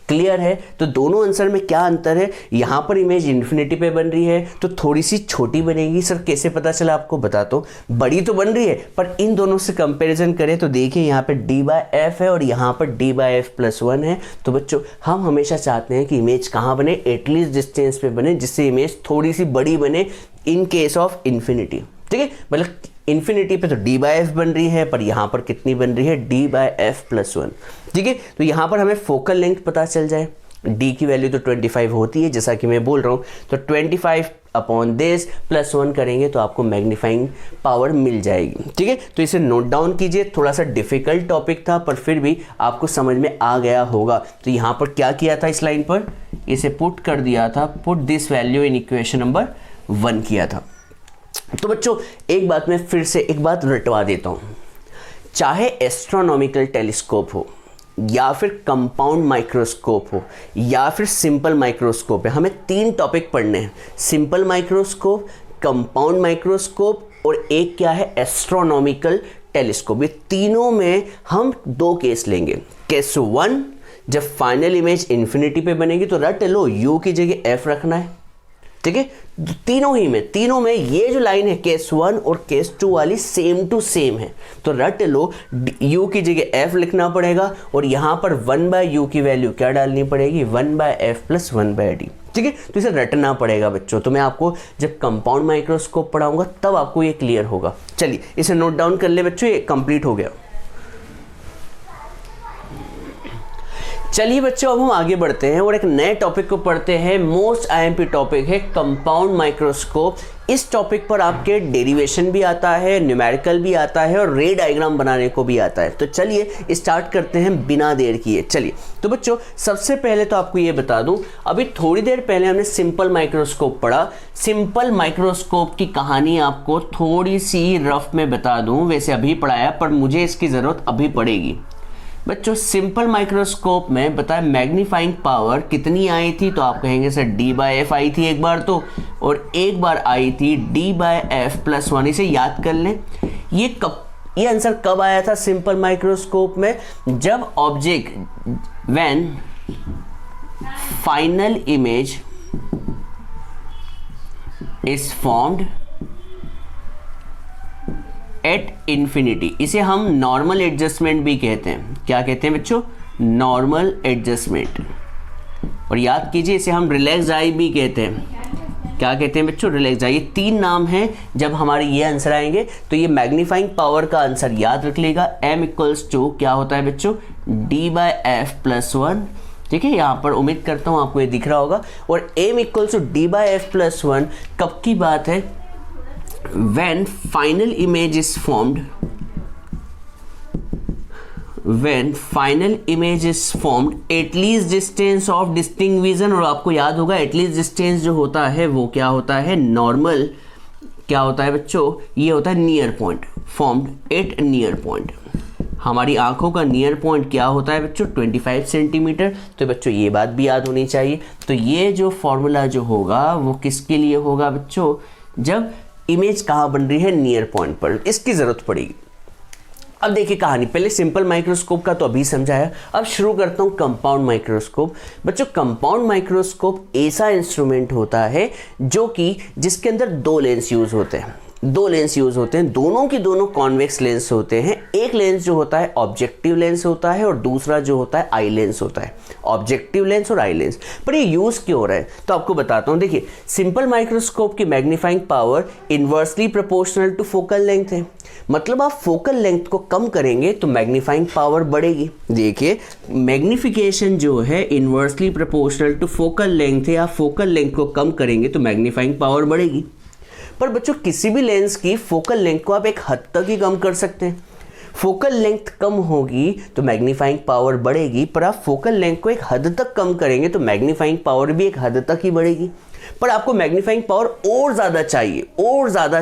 क्लियर है? तो दोनों आंसर में क्या अंतर है, यहां पर इमेज इन्फिनिटी पे बन रही है तो थोड़ी सी छोटी बनेगी। सर कैसे पता चला, आपको बताता हूं, बड़ी तो बन रही है पर इन दोनों से कंपैरिजन करें तो देखिए यहाँ पे d/f है और यहाँ पर d/f प्लस 1 है। तो बच्चों हम हमेशा चाहते हैं कि इमेज कहाँ बने, एटलीस्ट डिस्टेंस पे बने, जिससे इमेज थोड़ी सी बड़ी बने इन केस ऑफ इन्फिनिटी। ठीक है, मतलब इन्फिनिटी पे तो d/f बन रही है, पर यहाँ पर कितनी बन रही है, d/f प्लस 1। ठीक है, तो यहाँ पर हमें फोकल लेंथ पता चल जाए, d की वैल्यू तो 25 होती है जैसा कि मैं बोल रहा हूँ, तो 25 अपॉन दिस प्लस 1 करेंगे तो आपको मैग्नीफाइंग पावर मिल जाएगी। ठीक है, तो इसे नोट डाउन कीजिए, थोड़ा सा डिफिकल्ट टॉपिक था पर फिर भी आपको समझ में आ गया होगा। तो यहाँ पर क्या किया था, इस लाइन पर इसे पुट कर दिया था, put this value in equation number 1 किया था। तो बच्चों एक बात मैं फिर से एक बात रटवा देता हूं, चाहे एस्ट्रोनॉमिकल टेलीस्कोप हो या फिर कंपाउंड माइक्रोस्कोप हो या फिर सिंपल माइक्रोस्कोप है, हमें 3 टॉपिक पढ़ने हैं, सिंपल माइक्रोस्कोप, कंपाउंड माइक्रोस्कोप और एक क्या है, एस्ट्रोनॉमिकल टेलीस्कोप। ये तीनों में हम 2 केस लेंगे। केस 1, जब फाइनल इमेज इन्फिनिटी पे बनेगी तो रट लो, u की जगह f रखना है। ठीक है, तीनों में ये जो लाइन है केस 1 और केस 2 वाली सेम टू सेम है, तो रट लो u की जगह f लिखना पड़ेगा और यहां पर 1/u की वैल्यू क्या डालनी पड़ेगी, 1/f प्लस 1/d। ठीक है, तो इसे रटना पड़ेगा बच्चों। तो मैं आपको जब कंपाउंड माइक्रोस्कोप पढ़ाऊंगा तब आपको ये क्लियर होगा। चलिए इसे नोट डाउन कर ले बच्चों, ये कंप्लीट हो गया। चलिए बच्चों अब हम आगे बढ़ते हैं और एक नए टॉपिक को पढ़ते हैं। मोस्ट आईएमपी टॉपिक है कंपाउंड माइक्रोस्कोप। इस टॉपिक पर आपके डेरिवेशन भी आता है, न्यूमेरिकल भी आता है और रे डायग्राम बनाने को भी आता है। तो चलिए स्टार्ट करते हैं बिना देर किए। चलिए तो बच्चों सबसे पहले तो आपको ये बता दूं, अभी थोड़ी देर पहले हमने सिंपल माइक्रोस्कोप पढ़ा। सिंपल माइक्रोस्कोप की कहानी आपको थोड़ी सी रफ में बता दूं, वैसे अभी पढ़ाया पर मुझे इसकी ज़रूरत अभी पड़ेगी। बच्चों सिंपल माइक्रोस्कोप में बताए मैग्नीफाइंग पावर कितनी आई थी, तो आप कहेंगे सर d/f आई थी एक बार तो, और एक बार आई थी d/f प्लस 1। इसे याद कर लें। ये आंसर कब आया था सिंपल माइक्रोस्कोप में, जब object when final image is formed at infinity. इसे हम नॉर्मल एडजस्टमेंट भी कहते हैं। क्या कहते हैं बच्चों, नॉर्मल एडजस्टमेंट। और याद कीजिए इसे हम रिलैक्स आई भी कहते हैं। क्या कहते हैं बच्चों, रिलैक्स आई। ये 3 नाम हैं। जब हमारे ये आंसर आएंगे तो ये मैग्नीफाइंग पावर का आंसर याद रख लेगा। m इक्वल्स टू क्या होता है बच्चों, d/f प्लस 1। ठीक है, यहाँ पर उम्मीद करता हूँ आपको ये दिख रहा होगा। और m equals to d/f plus 1 कब की बात है, when final image is formed at least distance of distinct vision। और आपको याद होगा at least distance जो होता है वो क्या होता है, नॉर्मल क्या होता है बच्चों, ये होता है near point, formed at near point. हमारी आंखों का नियर पॉइंट क्या होता है बच्चों, 25 सेंटीमीटर। तो बच्चों ये बात भी याद होनी चाहिए। तो ये जो फॉर्मूला जो होगा वो किसके लिए होगा बच्चों, जब इमेज कहाँ बन रही है, नियर पॉइंट पर, इसकी जरूरत पड़ेगी। अब देखिए कहानी, पहले सिंपल माइक्रोस्कोप का तो अभी समझाया, अब शुरू करता हूँ कंपाउंड माइक्रोस्कोप। बच्चों कंपाउंड माइक्रोस्कोप ऐसा इंस्ट्रूमेंट होता है जो कि जिसके अंदर 2 लेंस यूज होते हैं। दो लेंस यूज होते हैं, दोनों की दोनों कॉन्वेक्स लेंस होते हैं। एक लेंस जो होता है ऑब्जेक्टिव लेंस होता है और दूसरा जो होता है आई लेंस होता है। ऑब्जेक्टिव लेंस और आई लेंस। पर ये यूज क्यों हो रहा है तो आपको बताता हूं। देखिए, सिंपल माइक्रोस्कोप की magnifying power inversely proportional to focal length है। मतलब आप फोकल लेंथ को कम करेंगे तो मैग्नीफाइंग पावर बढ़ेगी। देखिए, मैग्निफिकेशन जो है inversely proportional to focal length है। आप फोकल लेंथ को कम करेंगे तो मैग्नीफाइंग पावर बढ़ेगी। पर बच्चों, किसी भी लेंस की फोकल लेंथ को आप एक हद तक ही कम कर सकते हैं। फोकल लेंथ कम होगी तो मैग्नीफाइंग पावर बढ़ेगी, पर आप फोकल लेंथ को एक हद तक कम करेंगे तो मैग्नीफाइंग पावर भी एक हद तक ही बढ़ेगी। पर आपको मैग्नीफाइंग पावर और ज़्यादा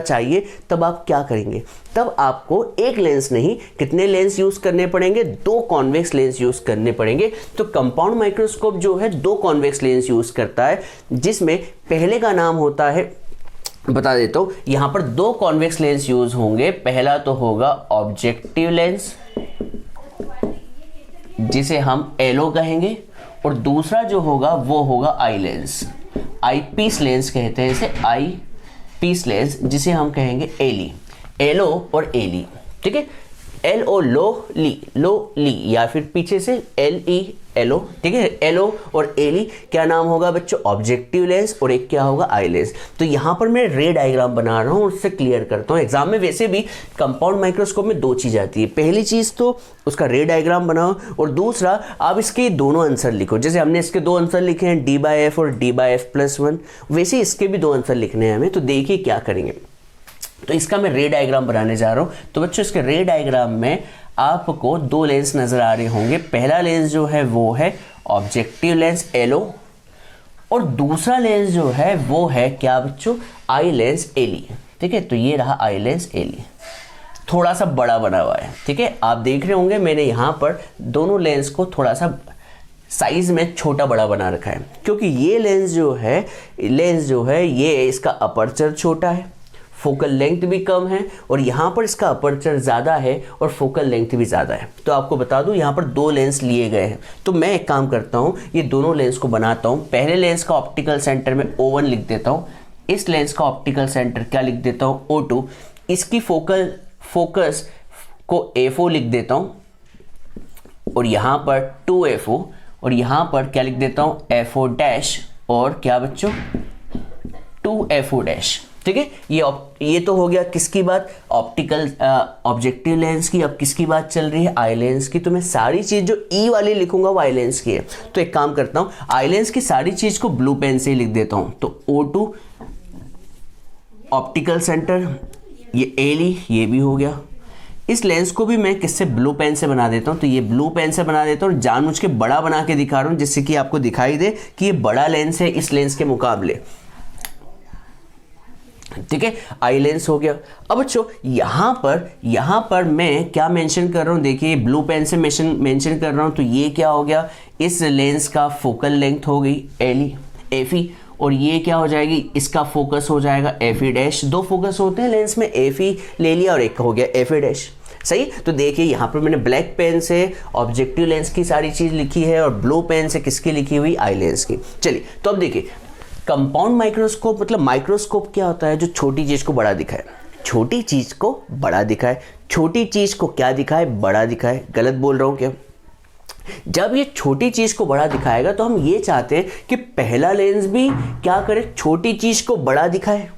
चाहिए, तब आप क्या करेंगे? तब आपको एक लेंस नहीं, कितने लेंस यूज़ करने पड़ेंगे? 2 कॉन्वेक्स लेंस यूज़ करने पड़ेंगे। तो कंपाउंड माइक्रोस्कोप जो है 2 कॉन्वेक्स लेंस यूज़ करता है, जिसमें पहले का नाम होता है, बता देता हूं, यहां पर 2 कॉन्वेक्स लेंस यूज होंगे। पहला तो होगा ऑब्जेक्टिव लेंस, जिसे हम एलओ कहेंगे, और दूसरा जो होगा वो होगा आई लेंस। आई पीस लेंस कहते हैं इसे, आई पीस लेंस, जिसे हम कहेंगे एली। एलओ और एली, ठीक है। एल ओ लो ली, या फिर पीछे से एल ई एलो, ठीक है। एलो और एली क्या नाम होगा बच्चों? ऑब्जेक्टिव लेंस, और एक क्या होगा? Eye lens. तो यहां पर मैं रे डायग्राम बना रहा हूं, उससे क्लियर करता हूं। एग्जाम में वैसे भी कंपाउंड माइक्रोस्कोप में 2 चीज आती है। पहली चीज तो उसका रे डायग्राम बनाओ, और दूसरा आप इसके दोनों आंसर लिखो। जैसे हमने इसके 2 आंसर लिखे हैं, D/F और D/F+1, वैसे इसके भी 2 आंसर लिखने हैं हमें। तो देखिए क्या करेंगे। तो इसका मैं रे डायग्राम बनाने जा रहा हूं। तो बच्चों, इसके रे डायग्राम में आपको 2 लेंस नजर आ रहे होंगे। पहला लेंस जो है वो है ऑब्जेक्टिव लेंस एलओ, और दूसरा लेंस जो है वो है क्या बच्चों? आई लेंस एली, ठीक है। तो ये रहा आई लेंस एली, थोड़ा सा बड़ा बना हुआ है, ठीक है। आप देख रहे होंगे मैंने यहाँ पर दोनों लेंस को थोड़ा सा साइज में छोटा बड़ा बना रखा है, क्योंकि ये लेंस जो है ये इसका अपर्चर छोटा है, फोकल लेंथ भी कम है, और यहाँ पर इसका अपर्चर ज़्यादा है और फोकल लेंथ भी ज़्यादा है। तो आपको बता दूँ, यहाँ पर 2 लेंस लिए गए हैं। तो मैं एक काम करता हूँ, ये दोनों लेंस को बनाता हूँ। पहले लेंस का ऑप्टिकल सेंटर में O1 लिख देता हूँ। इस लेंस का ऑप्टिकल सेंटर क्या लिख देता हूँ? O2। इसकी फोकस को A4 लिख देता हूँ, और यहाँ पर 2A4, और यहाँ पर क्या लिख देता हूँ? A4 और क्या बच्चों? 2A4। ठीक है। ये तो हो गया किसकी बात? ऑप्टिकल ऑब्जेक्टिव लेंस की। अब किसकी बात चल रही है? आई लेंस की। तो मैं सारी चीज जो ई वाली लिखूंगा वो आई लेंस की है। तो एक काम करता हूं, आई लेंस की सारी चीज को ब्लू पेन से ही लिख देता हूं। तो O2 ऑप्टिकल सेंटर, ये एली, ये भी हो गया। इस लेंस को भी मैं किससे? ब्लू पेन से बना देता हूं। तो ये ब्लू पेन से बना देता हूं, जानबूझ के बड़ा बना के दिखा रहा हूं, जिससे कि आपको दिखाई दे कि ये बड़ा लेंस है इस लेंस के मुकाबले। ठीक है, आई लेंस हो गया। अब बच्चों यहां पर मैं क्या मेंशन कर रहा हूं? देखिए, ब्लू पेन से मेंशन कर रहा हूं। तो ये क्या हो गया? इस लेंस का फोकल लेंथ हो गई एफी, और ये क्या हो जाएगी? इसका फोकस हो जाएगा FE'। 2 फोकस होते हैं लेंस में, FE ले लिया और एक हो गया FE'। सही। तो देखिए यहाँ पर मैंने ब्लैक पेन से ऑब्जेक्टिव लेंस की सारी चीज लिखी है, और ब्लू पेन से किसकी लिखी हुई? आई लेंस की। चलिए, तो अब देखिए, कंपाउंड माइक्रोस्कोप मतलब माइक्रोस्कोप क्या होता है? जो छोटी चीज को बड़ा दिखाए, छोटी चीज को बड़ा दिखाए, छोटी चीज को क्या दिखाए? बड़ा दिखाए। गलत बोल रहा हूं क्या? जब ये छोटी चीज को बड़ा दिखाएगा तो हम ये चाहते हैं कि पहला लेंस भी क्या करे? छोटी चीज को बड़ा दिखाए,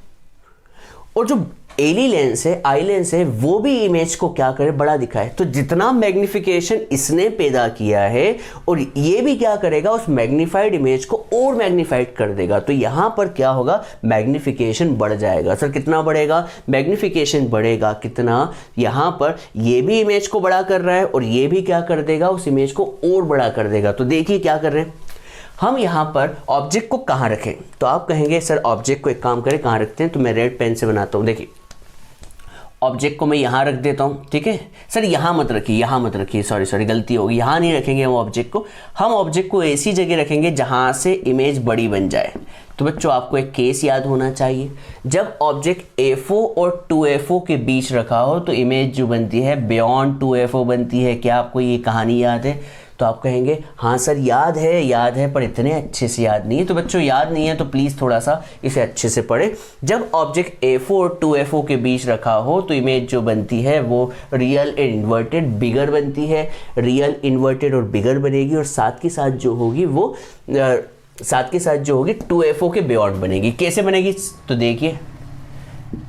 और जो एली लेंस है, आई लेंस है, वो भी इमेज को क्या करे? बड़ा दिखाए। तो जितना मैग्निफिकेशन इसने पैदा किया है, और ये भी क्या करेगा? उस मैग्निफाइड इमेज को और मैग्निफाइड कर देगा। तो यहां पर क्या होगा? मैग्निफिकेशन बढ़ जाएगा। सर कितना बढ़ेगा? मैग्निफिकेशन बढ़ेगा कितना? यहां पर ये भी इमेज को बड़ा कर रहा है, और ये भी क्या कर देगा? उस इमेज को और बड़ा कर देगा। तो देखिए क्या कर रहे हैं हम यहाँ पर। ऑब्जेक्ट को कहाँ रखें? तो आप कहेंगे सर ऑब्जेक्ट को एक काम करें, कहाँ रखते हैं? तो मैं रेड पेन से बनाता हूँ। देखिए, ऑब्जेक्ट को मैं यहाँ रख देता हूँ। ठीक है सर, यहाँ मत रखिए, सॉरी गलती होगी। यहाँ नहीं रखेंगे हम ऑब्जेक्ट को। हम ऑब्जेक्ट को ऐसी जगह रखेंगे जहाँ से इमेज बड़ी बन जाए। तो बच्चों, आपको एक केस याद होना चाहिए। जब ऑब्जेक्ट A4 और 2A4 के बीच रखा हो तो इमेज जो बनती है बियॉन्ड 2A4 बनती है। क्या आपको ये कहानी याद है? तो आप कहेंगे हाँ सर याद है पर इतने अच्छे से याद नहीं है। तो बच्चों याद नहीं है तो प्लीज़ थोड़ा सा इसे अच्छे से पढ़ें। जब ऑब्जेक्ट A4 और 2FO के बीच रखा हो तो इमेज जो बनती है वो रियल एंड इन्वर्टेड बिगर बनती है, रियल इन्वर्टेड और बिगर बनेगी, और साथ के साथ जो होगी वो 2FO के बियॉन्ड बनेगी। कैसे बनेगी तो देखिए,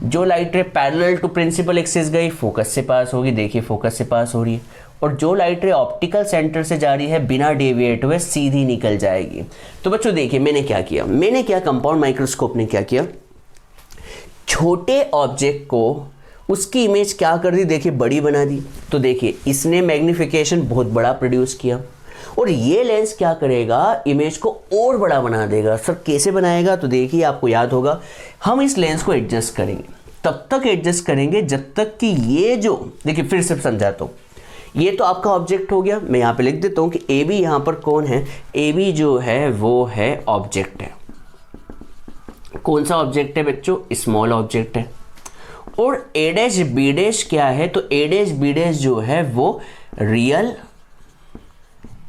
जो light ray parallel to principal axis गई फोकस से पास होगी, देखिए फोकस से पास हो रही है, और जो लाइट रे ऑप्टिकल सेंटर से जा रही है बिना डेविएट हुए सीधी निकल जाएगी। तो बच्चों देखिए मैंने क्या कंपाउंड माइक्रोस्कोप ने क्या किया, छोटे ऑब्जेक्ट को उसकी इमेज क्या कर दी, देखिए बड़ी बना दी। तो देखिए इसने मैग्निफिकेशन बहुत बड़ा प्रोड्यूस किया, और ये लेंस क्या करेगा, इमेज को और बड़ा बना देगा। सर कैसे बनाएगा, तो देखिए आपको याद होगा हम इस लेंस को एडजस्ट करेंगे, तब तक एडजस्ट करेंगे जब तक कि ये जो, देखिए फिर से समझाता हूँ, ये तो आपका ऑब्जेक्ट हो गया। मैं यहाँ पे लिख देता हूँ कि ए बी यहाँ पर कौन है, ए बी जो है वो है ऑब्जेक्ट है। कौन सा ऑब्जेक्ट है बच्चों, स्मॉल ऑब्जेक्ट है। और ए डैश बी डैश क्या है, तो ए डैश बी डैश जो है वो रियल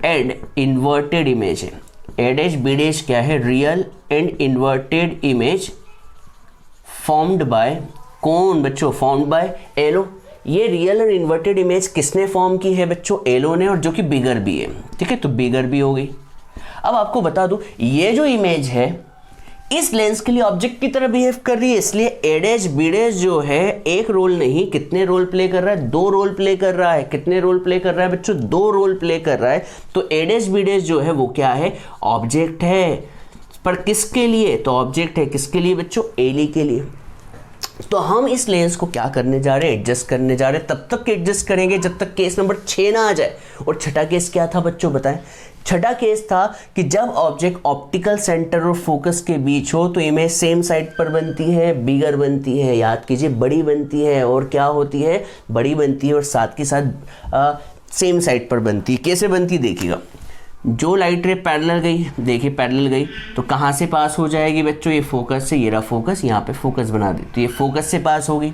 एंड इन्वर्टेड इमेज है। ए डैश बी डैश क्या है, real and inverted image formed bye कौन बच्चों, फॉर्म्ड बाय एलो। ये रियल और इन्वर्टेड इमेज किसने फॉर्म की है बच्चों, एलो ने, और जो कि बिगर भी है। ठीक है, तो बिगर भी हो गई। अब आपको बता दूं ये जो इमेज है इस लेंस के लिए ऑब्जेक्ट की तरह बिहेव कर रही है, इसलिए ए डैश बी डैश जो है एक रोल नहीं कितने रोल प्ले कर रहा है, 2 रोल प्ले कर रहा है। कितने रोल प्ले कर रहा है बच्चों, 2 रोल प्ले कर रहा है। तो ए डैश बी डैश जो है वो क्या है, ऑब्जेक्ट है, पर किसके लिए, तो ऑब्जेक्ट है किसके लिए बच्चों, एली के लिए। तो हम इस लेंस को क्या करने जा रहे हैं, एडजस्ट करने जा रहे हैं। तब तक एडजस्ट करेंगे जब तक केस नंबर 6 ना आ जाए। और छठा केस क्या था बच्चों बताएं, छठा केस था कि जब ऑब्जेक्ट ऑप्टिकल सेंटर और फोकस के बीच हो तो इमेज सेम साइड पर बनती है, बिगर बनती है, याद कीजिए बड़ी बनती है, और क्या होती है, बड़ी बनती है, और साथ के साथ सेम साइड पर बनती है। कैसे बनती देखिएगा, जो लाइट रे पैरेलल गई, देखिए पैरेलल गई तो कहाँ से पास हो जाएगी बच्चों, ये फोकस से, ये रहा फोकस, यहाँ पे फोकस बना दे तो ये फोकस से पास होगी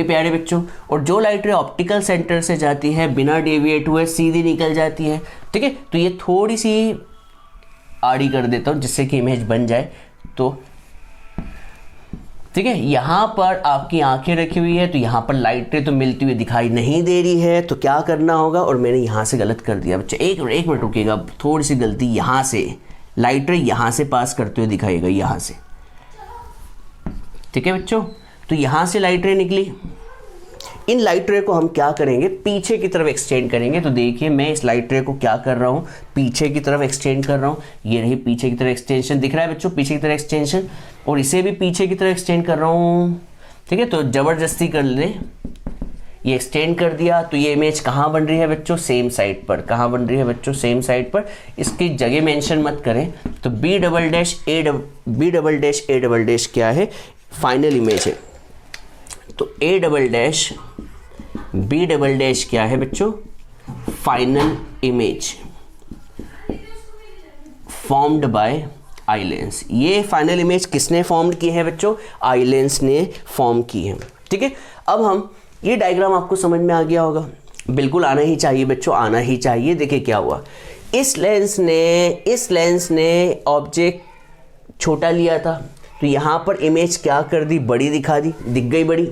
प्यारे बच्चों। और जो लाइट रे ऑप्टिकल सेंटर से जाती है बिना डेविएट हुए सीधी निकल जाती है। ठीक है, तो ये थोड़ी सी आड़ी कर देता हूँ जिससे कि इमेज बन जाए। तो ठीक है, यहाँ पर आपकी आंखें रखी हुई है तो यहाँ पर लाइट रे तो मिलती हुई दिखाई नहीं दे रही है, तो क्या करना होगा, और मैंने यहाँ से गलत कर दिया बच्चे, एक मिनट रुकिएगा, थोड़ी सी गलती, यहाँ से लाइट रे यहाँ से पास करते हुए दिखाएगा, यहाँ से। ठीक है बच्चों, तो यहाँ से लाइट रे निकली, इन लाइट रे को हम क्या करेंगे, पीछे की तरफ एक्सटेंड करेंगे। तो देखिए मैं इस लाइट रे को क्या कर रहा हूँ, पीछे की तरफ एक्सटेंड कर रहा हूँ। ये रही पीछे की तरफ एक्सटेंशन, दिख रहा है बच्चों पीछे की तरफ एक्सटेंशन, और इसे भी पीछे की तरफ एक्सटेंड कर रहा हूँ। ठीक है, तो ज़बरदस्ती कर ले, ये एक्सटेंड कर दिया तो ये इमेज कहाँ बन रही है बच्चों, सेम साइड पर। कहाँ बन रही है बच्चों, सेम साइड पर। इसकी जगह मेंशन मत करें। तो B double dash A double dash क्या है, फाइनल इमेज है। तो A double dash B double dash क्या है बच्चों, final image formed by eye lens. ये फाइनल इमेज किसने फॉर्म की है बच्चों, आई लेंस ने फॉर्म की है। ठीक है, अब हम ये डायग्राम आपको समझ में आ गया होगा, बिल्कुल आना ही चाहिए बच्चों, आना ही चाहिए। देखिए क्या हुआ, इस लेंस ने ऑब्जेक्ट छोटा लिया था तो यहाँ पर इमेज क्या कर दी, बड़ी दिखा दी, दिख गई बड़ी।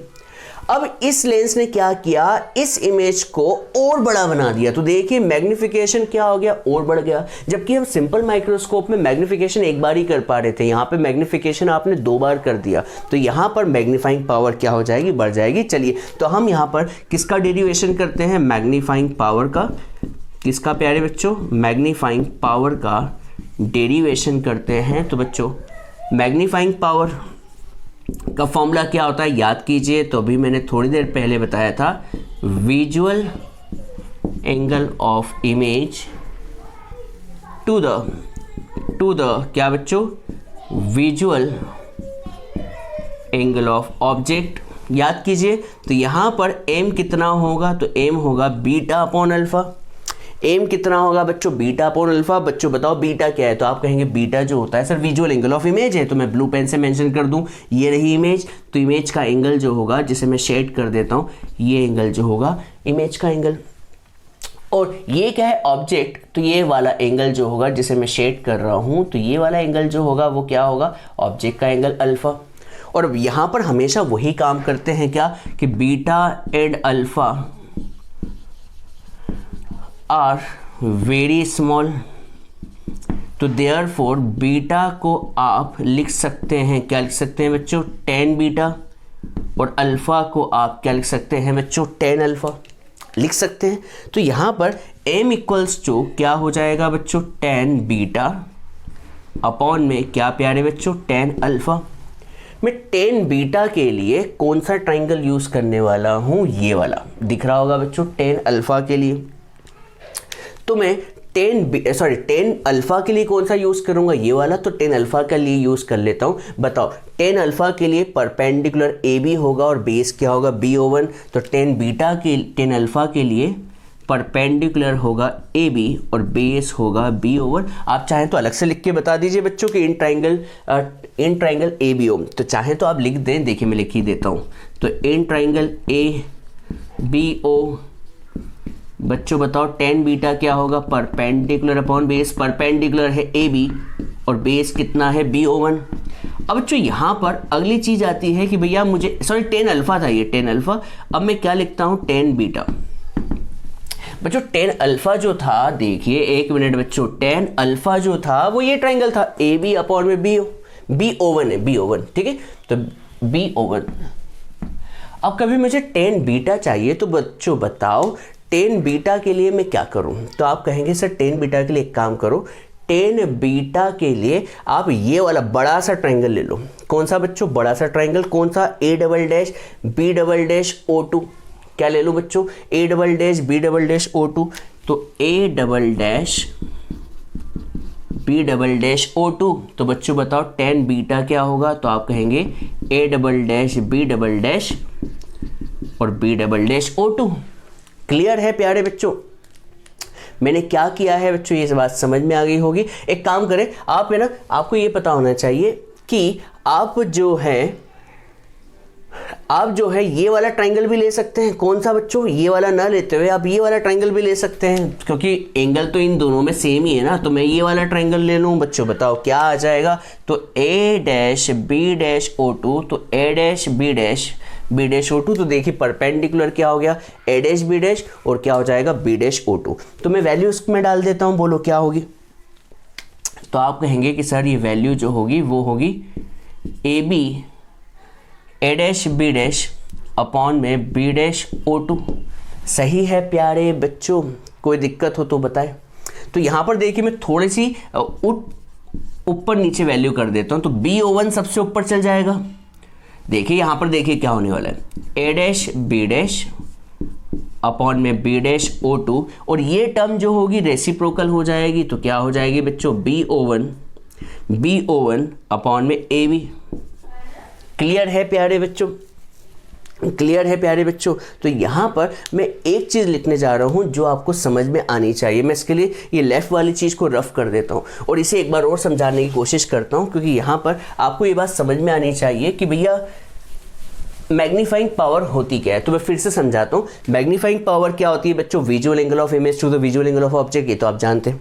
अब इस लेंस ने क्या किया, इस इमेज को और बड़ा बना दिया। तो देखिए मैग्निफिकेशन क्या हो गया, और बढ़ गया। जबकि हम सिंपल माइक्रोस्कोप में मैग्निफिकेशन एक बार ही कर पा रहे थे, यहाँ पे मैग्निफिकेशन आपने 2 बार कर दिया, तो यहाँ पर मैग्नीफाइंग पावर क्या हो जाएगी, बढ़ जाएगी। चलिए तो हम यहाँ पर किसका डेरिवेशन करते हैं, मैग्नीफाइंग पावर का। किसका प्यारे बच्चों, मैग्नीफाइंग पावर का डेरिवेशन करते हैं। तो बच्चों मैग्नीफाइंग पावर का फॉर्मूला क्या होता है, याद कीजिए। तो अभी मैंने थोड़ी देर पहले बताया था, visual angle of image to the क्या बच्चों, विजुअल एंगल ऑफ ऑब्जेक्ट। याद कीजिए, तो यहाँ पर m कितना होगा, तो m होगा बीटा अपॉन अल्फा। एम कितना होगा बच्चों, बीटा अपॉन अल्फा। बच्चों बताओ बीटा क्या है, तो आप कहेंगे बीटा जो होता है sir visual angle of image है। तो मैं ब्लू पेन से मेंशन कर दूं, ये रही इमेज, तो इमेज का एंगल जो होगा, जिसे मैं शेड कर देता हूं, ये एंगल जो होगा इमेज का एंगल। और ये क्या है, ऑब्जेक्ट, तो ये वाला एंगल जो होगा जिसे मैं शेड कर रहा हूँ, तो ये वाला एंगल जो होगा वो क्या होगा, ऑब्जेक्ट का एंगल अल्फा। और अब यहाँ पर हमेशा वही काम करते हैं क्या, कि beta and alpha are very small, तो देयरफॉर बीटा को आप लिख सकते हैं, क्या लिख सकते हैं बच्चों, tan बीटा, और अल्फा को आप क्या लिख सकते हैं बच्चों, tan अल्फा लिख सकते हैं। तो यहाँ पर m इक्वल्स टू क्या हो जाएगा बच्चों, tan बीटा अपॉन में क्या प्यारे बच्चों, tan अल्फा। मैं tan बीटा के लिए कौन सा ट्राइंगल यूज करने वाला हूँ, ये वाला दिख रहा होगा बच्चों, tan अल्फा के लिए। तो मैं tan अल्फा के लिए कौन सा यूज करूंगा, ये वाला, तो tan अल्फा के लिए यूज कर लेता हूं। बताओ, tan अल्फा के लिए परपेंडिकुलर ए बी होगा और बेस क्या होगा, B/1। तो tan अल्फा के लिए परपेंडिकुलर होगा ए बी और बेस होगा B/1। आप चाहें तो अलग से लिख के बता दीजिए बच्चों कि इन ट्राइंगल ABO, तो चाहें तो आप लिख दें, देखिए मैं लिख ही देता हूं। तो इन ट्राइंगल ABO बच्चों बताओ tan बीटा क्या होगा, परपेंडिकुलर अपॉन बेस, परपेंडिकुलर है AB और बेस कितना है, B/1। अब बच्चों यहाँ पर अगली चीज आती है कि भैया मुझे, सॉरी tan अल्फा था ये, tan अल्फा। अब मैं क्या लिखता हूँ, tan बीटा। बच्चों tan अल्फा जो था, देखिए एक मिनट बच्चों, tan अल्फा जो था वो ये ट्राइंगल था AB अपॉन में B/1 है, B/1, ठीक है, तो B/1। अब कभी मुझे tan बीटा चाहिए, तो बच्चों बताओ tan बीटा के लिए मैं क्या करूं, तो आप कहेंगे सर tan बीटा के लिए एक काम करो, tan बीटा के लिए आप ये वाला बड़ा सा ट्राइंगल ले लो। कौन सा बच्चों, बड़ा सा ट्राइंगल, कौन सा, A'/B'/O2। क्या ले लो बच्चों, A'/B'/O2। तो A'/B'/O2, तो बच्चों बताओ tan बीटा क्या होगा, तो आप कहेंगे A'/B' और B'/O2। क्लियर है प्यारे बच्चों, मैंने क्या किया है बच्चों, ये बात समझ में आ गई होगी। एक काम करें आप, है ना, आपको ये पता होना चाहिए कि आप जो है ये वाला ट्राइंगल भी ले सकते हैं। कौन सा बच्चों, ये वाला ना लेते हुए आप ये वाला ट्राइंगल भी ले सकते हैं, क्योंकि एंगल तो इन दोनों में सेम ही है ना। तो मैं ये वाला ट्राइंगल ले लूं बच्चों, बताओ क्या आ जाएगा, तो A'/B'/O2, तो A'/B'/O2, तो देखिए परपेंडिकुलर क्या हो गया, A'/B' और क्या हो जाएगा, B'/O2। तो मैं वैल्यू इसमें डाल देता हूं, बोलो क्या होगी। तो आप कहेंगे कि सर ये वैल्यू जो होगी वो होगी A'/B' अपॉन में B'/O2। सही है प्यारे बच्चों, कोई दिक्कत हो तो बताएं। तो यहाँ पर देखिए मैं थोड़ी सी ऊपर नीचे वैल्यू कर देता हूँ, तो B/O1 सबसे ऊपर चल जाएगा। देखिए यहाँ पर देखिए क्या होने वाला है, A'/B' अपॉन में B'/O2, और ये टर्म जो होगी रेसिप्रोकल हो जाएगी, तो क्या हो जाएगी बच्चों, B/O1 अपॉन में AB। क्लियर है प्यारे बच्चों, क्लियर है प्यारे बच्चों। तो यहाँ पर मैं एक चीज़ लिखने जा रहा हूँ जो आपको समझ में आनी चाहिए। मैं इसके लिए ये लेफ़्ट वाली चीज़ को रफ कर देता हूँ और इसे एक बार और समझाने की कोशिश करता हूँ, क्योंकि यहाँ पर आपको ये बात समझ में आनी चाहिए कि भैया मैग्नीफाइंग पावर होती क्या है। तो मैं फिर से समझाता हूँ, मैग्नीफाइंग पावर क्या होती है बच्चों, visual angle of image to the visual angle of object. ये तो आप जानते हैं।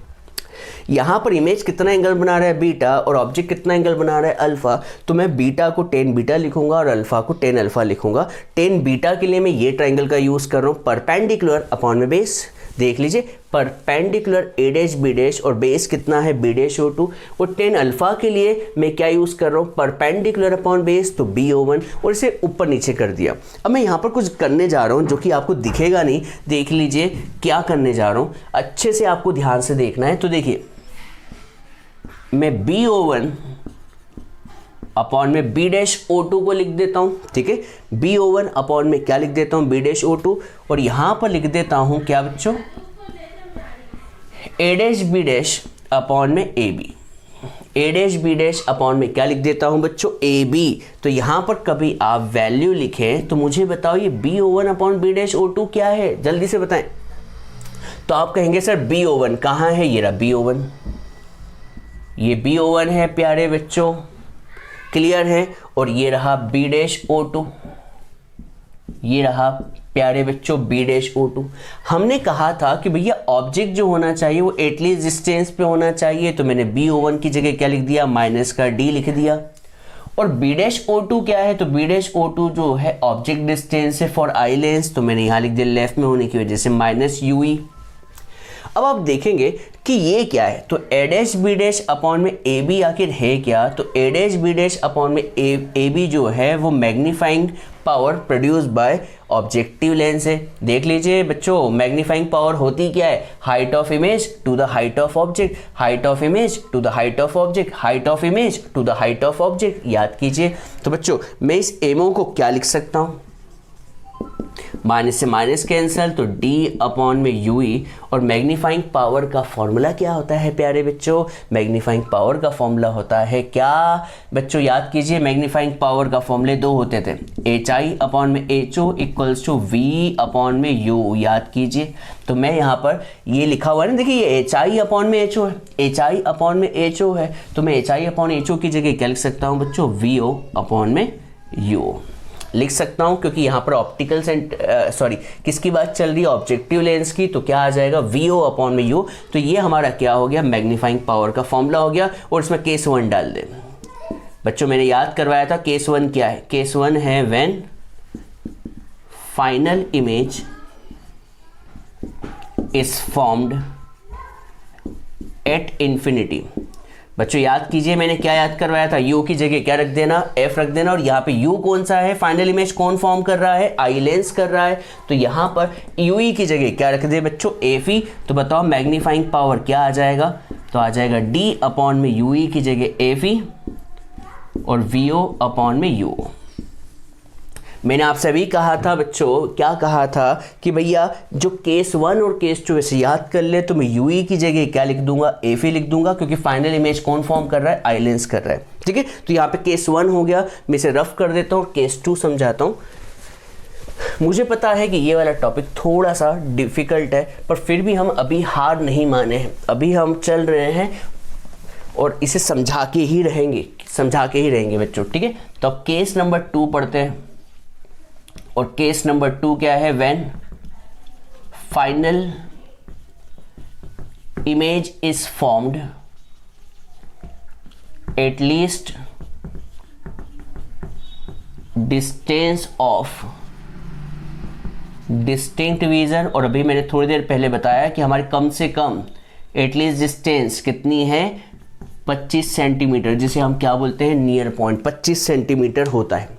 यहाँ पर इमेज कितना एंगल बना रहा है, बीटा, और ऑब्जेक्ट कितना एंगल बना रहा है, अल्फा। तो मैं बीटा को tan बीटा लिखूंगा और अल्फा को tan अल्फा लिखूंगा। tan बीटा के लिए मैं ये ट्राइंगल का यूज कर रहा हूँ, परपेंडिकुलर अपॉन में बेस। देख लीजिए परपेंडिकुलर A'/B' और बेस कितना है B'/O2। और tan अल्फा के लिए मैं क्या यूज कर रहा हूँ, परपेंडिकुलर अपॉन बेस, तो B/O1, और इसे ऊपर नीचे कर दिया। अब मैं यहाँ पर कुछ करने जा रहा हूँ जो कि आपको दिखेगा नहीं, देख लीजिए क्या करने जा रहा हूँ, अच्छे से आपको ध्यान से देखना है। तो देखिए मैं B/O1 अपॉन में B'/O2 को लिख देता हूँ, ठीक है। B/O1 अपॉन में क्या लिख देता हूँ, B'/O2, और यहाँ पर लिख देता हूँ क्या बच्चों, A'/B' अपॉन में AB। A'/B' अपॉन में क्या लिख देता हूँ बच्चों, AB। तो यहाँ पर कभी आप वैल्यू लिखें तो मुझे बताओ ये B/O1 अपॉन B'/O2 क्या है, जल्दी से बताएं। तो आप कहेंगे सर B/O1 कहाँ है, ये रहा B/O1, ये B/O1 है प्यारे बच्चों, क्लियर है। और ये रहा B'/O2, ये रहा प्यारे बच्चों B-O2। हमने कहा था कि भैया ऑब्जेक्ट जो होना चाहिए वो एटलीस्ट डिस्टेंस पे होना चाहिए, तो मैंने BO1 की जगह क्या लिख दिया, माइनस का D लिख दिया। और B-O2 क्या है, तो B-O2 जो है ऑब्जेक्ट डिस्टेंस है फॉर आई लेंस, तो मैंने यहाँ लिख दिया लेफ्ट में होने की वजह से माइनस UE। अब आप देखेंगे कि ये क्या है, तो A' अपॉन में AB आखिर है क्या, तो A' अपॉन में AB जो है वो magnifying power produce by objective lens है। देख लीजिए बच्चों, मैग्नीफाइंग पावर होती क्या है, height of image to the height of object, height of image to the height of object, height of image to the height of object. याद कीजिए। तो बच्चों मैं इस एमओ को क्या लिख सकता हूँ, माइनस से माइनस कैंसल, तो D अपॉन में UE। और मैग्नीफाइंग पावर का फॉर्मूला क्या होता है प्यारे बच्चों, मैग्नीफाइंग पावर का फॉर्मूला होता है क्या बच्चों, याद कीजिए। मैग्नीफाइंग पावर का फॉर्मूले दो होते थे, HI अपॉन में HO equals to V upon में U। याद कीजिए। तो मैं यहाँ पर ये लिखा हुआ है ना, देखिए ये HI अपॉन में HO है, HI अपॉन में HO है, तो मैं HI अपॉन HO की जगह क्या लिख सकता हूँ बच्चों, VO अपॉन में U लिख सकता हूं, क्योंकि यहां पर ऑप्टिकल किसकी बात चल रही है, ऑब्जेक्टिव लेंस की, तो क्या आ जाएगा VO अपॉन में U। तो ये हमारा क्या हो गया, मैग्नीफाइंग पावर का फॉर्मूला हो गया। और इसमें केस 1 डाल दें बच्चों, मैंने याद करवाया था केस 1 क्या है, केस 1 है when final image is formed at infinity. बच्चों याद कीजिए, मैंने क्या याद करवाया था, U की जगह क्या रख देना, F रख देना। और यहाँ पे U कौन सा है, फाइनल इमेज कौन फॉर्म कर रहा है, आई लेंस कर रहा है, तो यहाँ पर UE की जगह क्या रख दे बच्चों, FE। तो बताओ मैग्नीफाइंग पावर क्या आ जाएगा, तो आ जाएगा D अपॉन में UE की जगह FE और VO अपॉन में U। मैंने आपसे अभी कहा था बच्चों, क्या कहा था कि भैया जो केस 1 और केस 2 वैसे याद कर ले, तो मैं UE की जगह क्या लिख दूंगा, FE लिख दूंगा, क्योंकि फाइनल इमेज कौन फॉर्म कर रहा है, आई लेंस कर रहा है। ठीक है, तो यहाँ पे केस 1 हो गया, मैं इसे रफ कर देता हूँ, केस 2 समझाता हूँ। मुझे पता है कि ये वाला टॉपिक थोड़ा सा डिफिकल्ट है, पर फिर भी हम अभी हार नहीं माने हैं, अभी हम चल रहे हैं और इसे समझा के ही रहेंगे बच्चों। ठीक है, तो अब केस नंबर 2 पढ़ते हैं। और केस नंबर 2 क्या है, when final image is formed at least distance of distinct vision. और अभी मैंने थोड़ी देर पहले बताया कि हमारे कम से कम एटलीस्ट डिस्टेंस कितनी है, 25 सेंटीमीटर, जिसे हम क्या बोलते हैं, नियर पॉइंट 25 सेंटीमीटर होता है।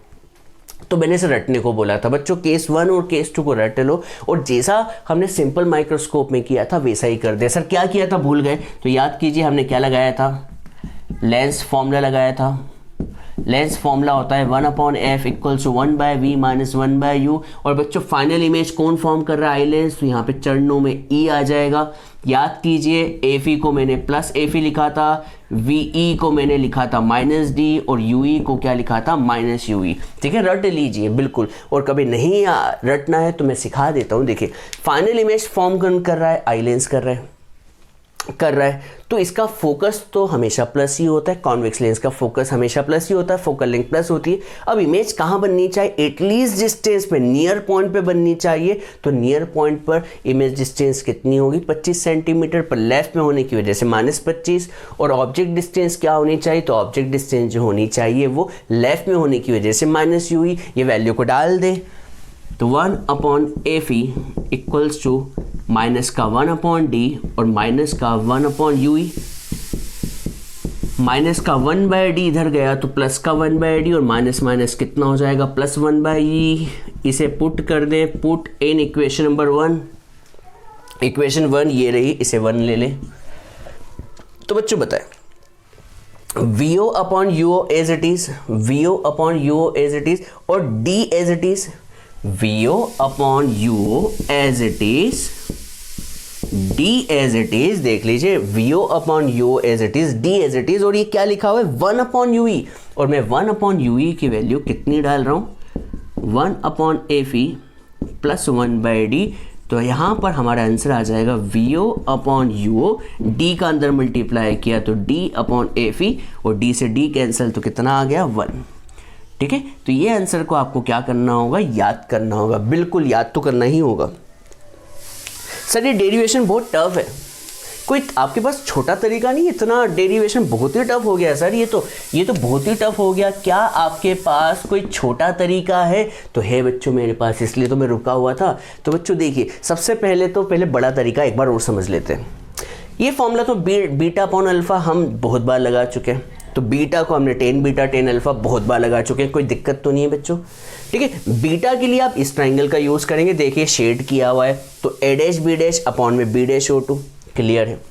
तो मैंने इसे रटने को बोला था बच्चों, केस 1 और केस 2 को रट लो, और जैसा हमने सिंपल माइक्रोस्कोप में किया था वैसा ही कर दे। सर क्या किया था, भूल गए, तो याद कीजिए हमने क्या लगाया था, लेंस फॉर्मूला लगाया था। लेंस फॉर्मूला होता है 1/f equals to 1/v minus 1/u। और बच्चों फाइनल इमेज कौन फॉर्म कर रहा है, आई लेंस, तो यहाँ पे चरणों में E आ जाएगा। याद कीजिए FE को मैंने प्लस FE लिखा था, VE को मैंने लिखा था माइनस D, और UE को क्या लिखा था, माइनस UE। ठीक है, रट लीजिए बिल्कुल, और कभी नहीं रटना है तो मैं सिखा देता हूँ। देखिए फाइनल इमेज फॉर्म कर रहा है, आई लेंस कर रहा है, तो इसका फोकस तो हमेशा प्लस ही होता है, कॉन्वेक्स लेंस का फोकस हमेशा प्लस ही होता है, फोकल लेंथ प्लस होती है। अब इमेज कहाँ बननी चाहिए, एटलीस्ट डिस्टेंस पे, नियर पॉइंट पे बननी चाहिए। तो नियर पॉइंट पर इमेज डिस्टेंस कितनी होगी, 25 सेंटीमीटर, पर लेफ्ट में होने की वजह से -25। और ऑब्जेक्ट डिस्टेंस क्या होनी चाहिए, तो ऑब्जेक्ट डिस्टेंस जो होनी चाहिए वो लेफ्ट में होने की वजह से -UE। ये वैल्यू को डाल दे, तो 1/FE इक्वल्स टू माइनस का 1/D और माइनस का 1/UE। माइनस का 1/D इधर गया तो प्लस का 1/D, और माइनस माइनस कितना हो जाएगा, प्लस 1/E। इसे पुट कर दें, put in equation number 1। Equation 1 ये रही, इसे 1 ले लें। तो बच्चों बताएं, VO upon UO as it is, VO upon UO as it is, और D as it is, VO upon UO as it is, D as it is. देख लीजिए VO upon UO as it is, D as it is, और ये क्या लिखा हुआ है, 1/UE। और मैं 1/UE की वैल्यू कितनी डाल रहा हूं, 1/FE प्लस 1/D। तो यहां पर हमारा आंसर आ जाएगा VO अपॉन UO, D का अंदर मल्टीप्लाई किया तो D/FE, और D से D कैंसिल, तो कितना आ गया, 1। ठीक है, तो ये आंसर को आपको क्या करना होगा, याद करना होगा, बिल्कुल याद तो करना ही होगा। सर ये डेरिवेशन बहुत टफ है, कोई आपके पास छोटा तरीका नहीं, इतना डेरिवेशन बहुत ही टफ हो गया सर, ये तो बहुत ही टफ हो गया, क्या आपके पास कोई छोटा तरीका है? तो है बच्चों मेरे पास, इसलिए तो मैं रुका हुआ था। तो बच्चों देखिए, सबसे पहले बड़ा तरीका एक बार और समझ लेते हैं। ये फॉर्मूला तो बीटा अपॉन अल्फा हम बहुत बार लगा चुके हैं, तो बीटा को हमने टेन बीटा टेन अल्फा बहुत बार लगा चुके हैं, कोई दिक्कत तो नहीं है बच्चों। ठीक है, बीटा के लिए आप इस ट्राइंगल का यूज़ करेंगे, देखिए शेड किया हुआ है, तो A dash B dash upon में B dash O two, clear है।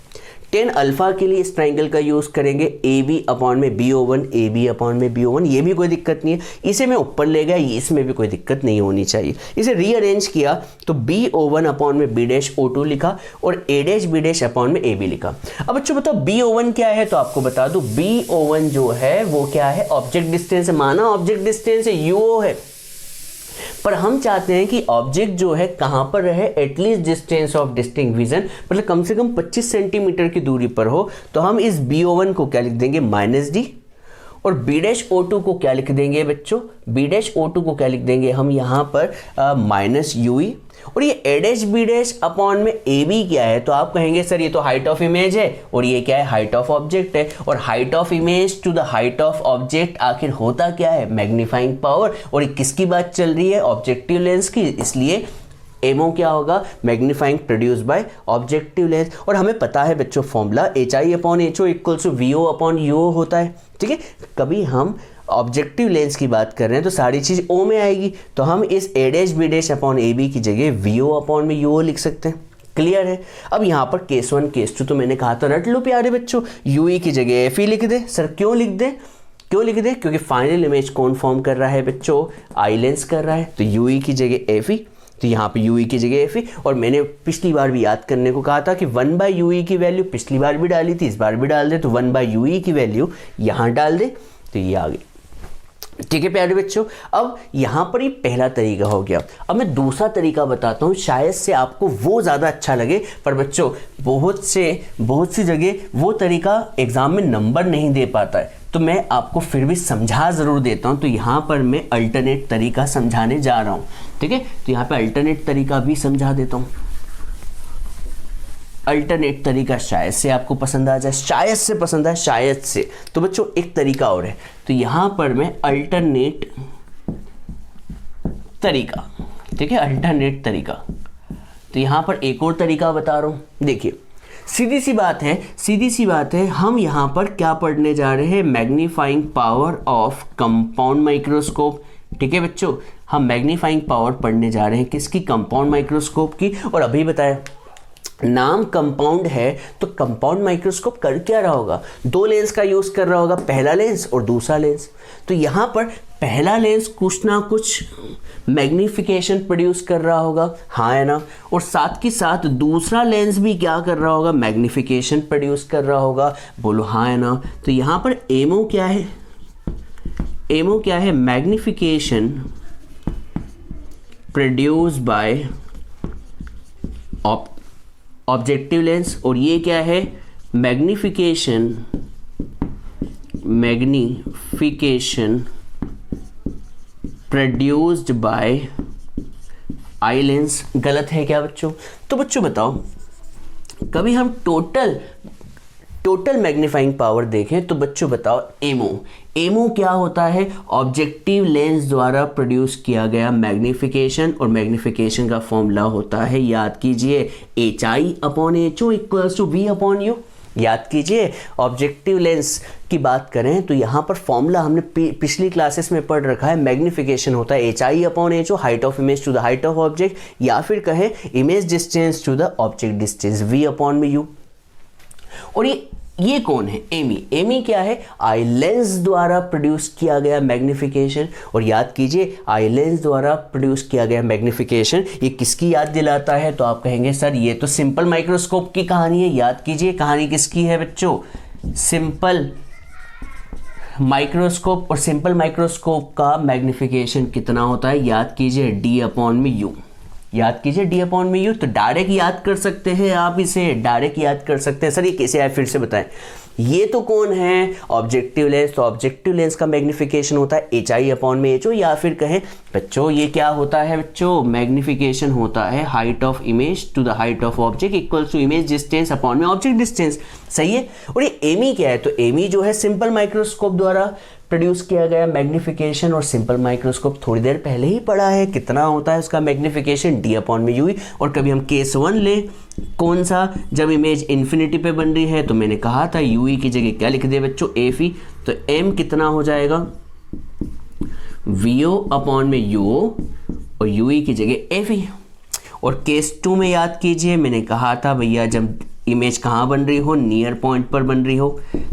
टेन अल्फा के लिए इस ट्राइंगल का यूज़ करेंगे ए बी अपॉन में B O one, A B upon में बी ओ वन, ये भी कोई दिक्कत नहीं है। इसे मैं ऊपर ले गया, इसमें भी कोई दिक्कत नहीं होनी चाहिए। इसे रीअरेंज किया तो बी ओ वन अपॉन में बी डैश ओ टू लिखा और ए डैश बी डैश अपॉन में ए बी लिखा। अब बच्चों बताओ बी ओ वन क्या है, तो आपको बता दूं बी ओ वन जो है वो क्या है, ऑब्जेक्ट डिस्टेंस है, माना ऑब्जेक्ट डिस्टेंस है यूओ है, पर हम चाहते हैं कि ऑब्जेक्ट जो है कहां पर रहे, at least distance of distinct vision, मतलब कम से कम 25 सेंटीमीटर की दूरी पर हो। तो हम इस BO1 को क्या लिख देंगे, -d, और B डैश O2 को क्या लिख देंगे बच्चों, B डैश O2 को क्या लिख देंगे हम यहाँ पर -UE, और ये A dash B dash upon में AB क्या है, तो आप कहेंगे सर ये तो हाइट ऑफ इमेज है और ये क्या है, हाइट ऑफ ऑब्जेक्ट है, और height of image to the height of object आखिर होता क्या है, मैग्नीफाइंग पावर, और ये किसकी बात चल रही है, ऑब्जेक्टिव लेंस की, इसलिए एमओ क्या होगा, magnifying produce by objective lens. और हमें पता है बच्चों formula HI upon HO equals to VO upon UO होता है। ठीक है, कभी हम ऑब्जेक्टिव लेंस की बात कर रहे हैं तो सारी चीज़ O में आएगी, तो हम इस A dash B dash upon AB की जगह VO अपॉन में UO लिख सकते हैं, क्लियर है। अब यहाँ पर केस 1 केस 2 तो मैंने कहा था रट लो प्यारे बच्चों, UE की जगह FE लिख दे। सर क्यों लिख दे, क्योंकि फाइनल इमेज कौन फॉर्म कर रहा है बच्चों, आई लेंस कर रहा है, तो UE की जगह FE, तो यहाँ पे UE की जगह FE। और मैंने पिछली बार भी याद करने को कहा था कि 1/UE की वैल्यू पिछली बार भी डाली थी, इस बार भी डाल दे, तो 1/UE की वैल्यू यहाँ डाल दे, तो ये आ गई। ठीक है प्यारे बच्चों, अब यहाँ पर ये पहला तरीका हो गया। अब मैं दूसरा तरीका बताता हूँ, शायद से आपको वो ज़्यादा अच्छा लगे, पर बच्चों बहुत सी जगह वो तरीका एग्जाम में नंबर नहीं दे पाता है, तो मैं आपको फिर भी समझा ज़रूर देता हूँ। तो यहाँ पर मैं अल्टरनेट तरीका समझाने जा रहा हूँ, ठीक है, तो यहाँ पे अल्टरनेट तरीका भी समझा देता हूँ। अल्टरनेट तरीका शायद से आपको पसंद आ जाए, शायद से पसंद आए, शायद से। तो बच्चों एक तरीका और है, तो यहाँ पर मैं अल्टरनेट तरीका, ठीक है, अल्टरनेट तरीका, तो यहाँ पर एक और तरीका बता रहा हूँ। देखिए सीधी सी बात है, हम यहाँ पर क्या पढ़ने जा रहे हैं, magnifying power of compound microscope. ठीक है बच्चों, हम मैग्नीफाइंग पावर पढ़ने जा रहे हैं किसकी, कंपाउंड माइक्रोस्कोप की। और अभी बताया नाम कंपाउंड है, तो कंपाउंड माइक्रोस्कोप कर क्या रहा होगा, दो लेंस का यूज कर रहा होगा, पहला लेंस और दूसरा लेंस। तो यहाँ पर पहला लेंस कुछ ना कुछ मैग्निफिकेशन प्रोड्यूस कर रहा होगा, हाँ है ना, और साथ के साथ दूसरा लेंस भी क्या कर रहा होगा, मैग्निफिकेशन प्रोड्यूस कर रहा होगा, बोलो हाँ है ना। तो यहाँ पर एमओ क्या है, magnification produce by objective lens, और ये क्या है, magnification produced by eye lens. गलत है क्या बच्चों? तो बच्चों बताओ, कभी हम टोटल मैग्नीफाइंग पावर देखें तो बच्चों बताओ एमओ क्या होता है, ऑब्जेक्टिव लेंस द्वारा प्रोड्यूस किया गया मैग्निफिकेशन, और मैग्निफिकेशन का फॉर्मूला होता है, याद कीजिए, HI upon HO equals to V upon U। याद कीजिए, ऑब्जेक्टिव लेंस की बात करें तो यहाँ पर फॉर्मूला हमने पिछली क्लासेस में पढ़ रखा है, मैग्निफिकेशन होता है HI upon HO, height of image to the height of object, या फिर कहें image distance to the object distance, V upon में U। और ये कौन है, एमी क्या है, आई लेंस द्वारा प्रोड्यूस किया गया मैग्निफिकेशन। और याद कीजिए, आई लेंस द्वारा प्रोड्यूस किया गया मैग्निफिकेशन ये किसकी याद दिलाता है, तो आप कहेंगे सर ये तो सिंपल माइक्रोस्कोप की कहानी है। याद कीजिए, कहानी किसकी है बच्चों, सिंपल माइक्रोस्कोप। और सिंपल माइक्रोस्कोप का मैग्निफिकेशन कितना होता है, याद कीजिए D अपॉन में U। याद कीजिए D अपॉन में U, तो डायरेक्ट याद कर सकते हैं आप, इसे डायरेक्ट याद कर सकते हैं। सर ये कैसे आए फिर से बताएं। ये तो कौन है, ऑब्जेक्टिव लेंस। तो ऑब्जेक्टिव लेंस का मैग्निफिकेशन होता है HI/HO, या फिर कहें बच्चों ये क्या होता है बच्चों, मैग्निफिकेशन होता है height of image to the height of object equals to image distance upon में ऑब्जेक्ट डिस्टेंस। सही है। और ये एमी क्या है, तो एमी जो है सिंपल माइक्रोस्कोप द्वारा प्रोड्यूस किया गया मैग्निफिकेशन, और सिंपल माइक्रोस्कोप थोड़ी देर पहले ही पढ़ा है, कितना होता है उसका मैग्निफिकेशन D/UE। और कभी हम केस 1 लें, कौन सा, जब इमेज इन्फिनिटी पे बन रही है, तो मैंने कहा था UE की जगह क्या लिख दिया बच्चों, FE। तो M कितना हो जाएगा, VO/UO, और UE की जगह FE। और केस 2 में याद कीजिए, मैंने कहा था भैया जब इमेज कहाँ बन रही हो, नियर पॉइंट पर बन रही हो,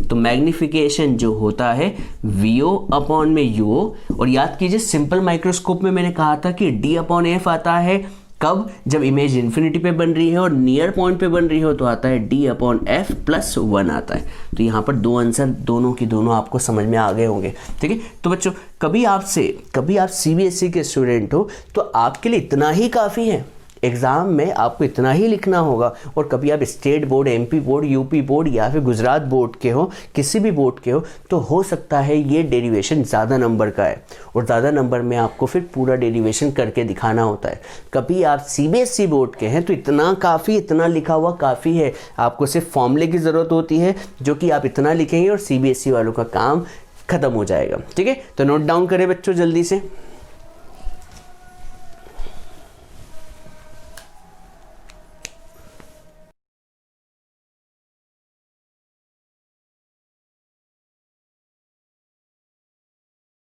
तो मैग्निफिकेशन जो होता है VO/UO। और याद कीजिए सिंपल माइक्रोस्कोप में मैंने कहा था कि D/F आता है कब, जब इमेज इन्फिनिटी पे बन रही है और नियर पॉइंट पे बन रही हो, तो आता है D/F+1 आता है। तो यहाँ पर दो आंसर दोनों की दोनों आपको समझ में आ गए होंगे। ठीक है। तो बच्चों कभी आप CBSE के स्टूडेंट हो तो आपके लिए इतना ही काफ़ी है, एग्ज़ाम में आपको इतना ही लिखना होगा। और कभी आप state board, MP board, UP board या फिर गुजरात बोर्ड के हो, किसी भी बोर्ड के हो, तो हो सकता है ये डेरिवेशन ज़्यादा नंबर का है, और ज़्यादा नंबर में आपको फिर पूरा डेरिवेशन करके दिखाना होता है। कभी आप CBSE बोर्ड के हैं तो इतना काफ़ी, इतना लिखा हुआ काफ़ी है, आपको सिर्फ फॉर्मूले की ज़रूरत होती है, जो कि आप इतना लिखेंगे और CBSE वालों का काम ख़त्म हो जाएगा। ठीक है। तो नोट डाउन करें बच्चों जल्दी से।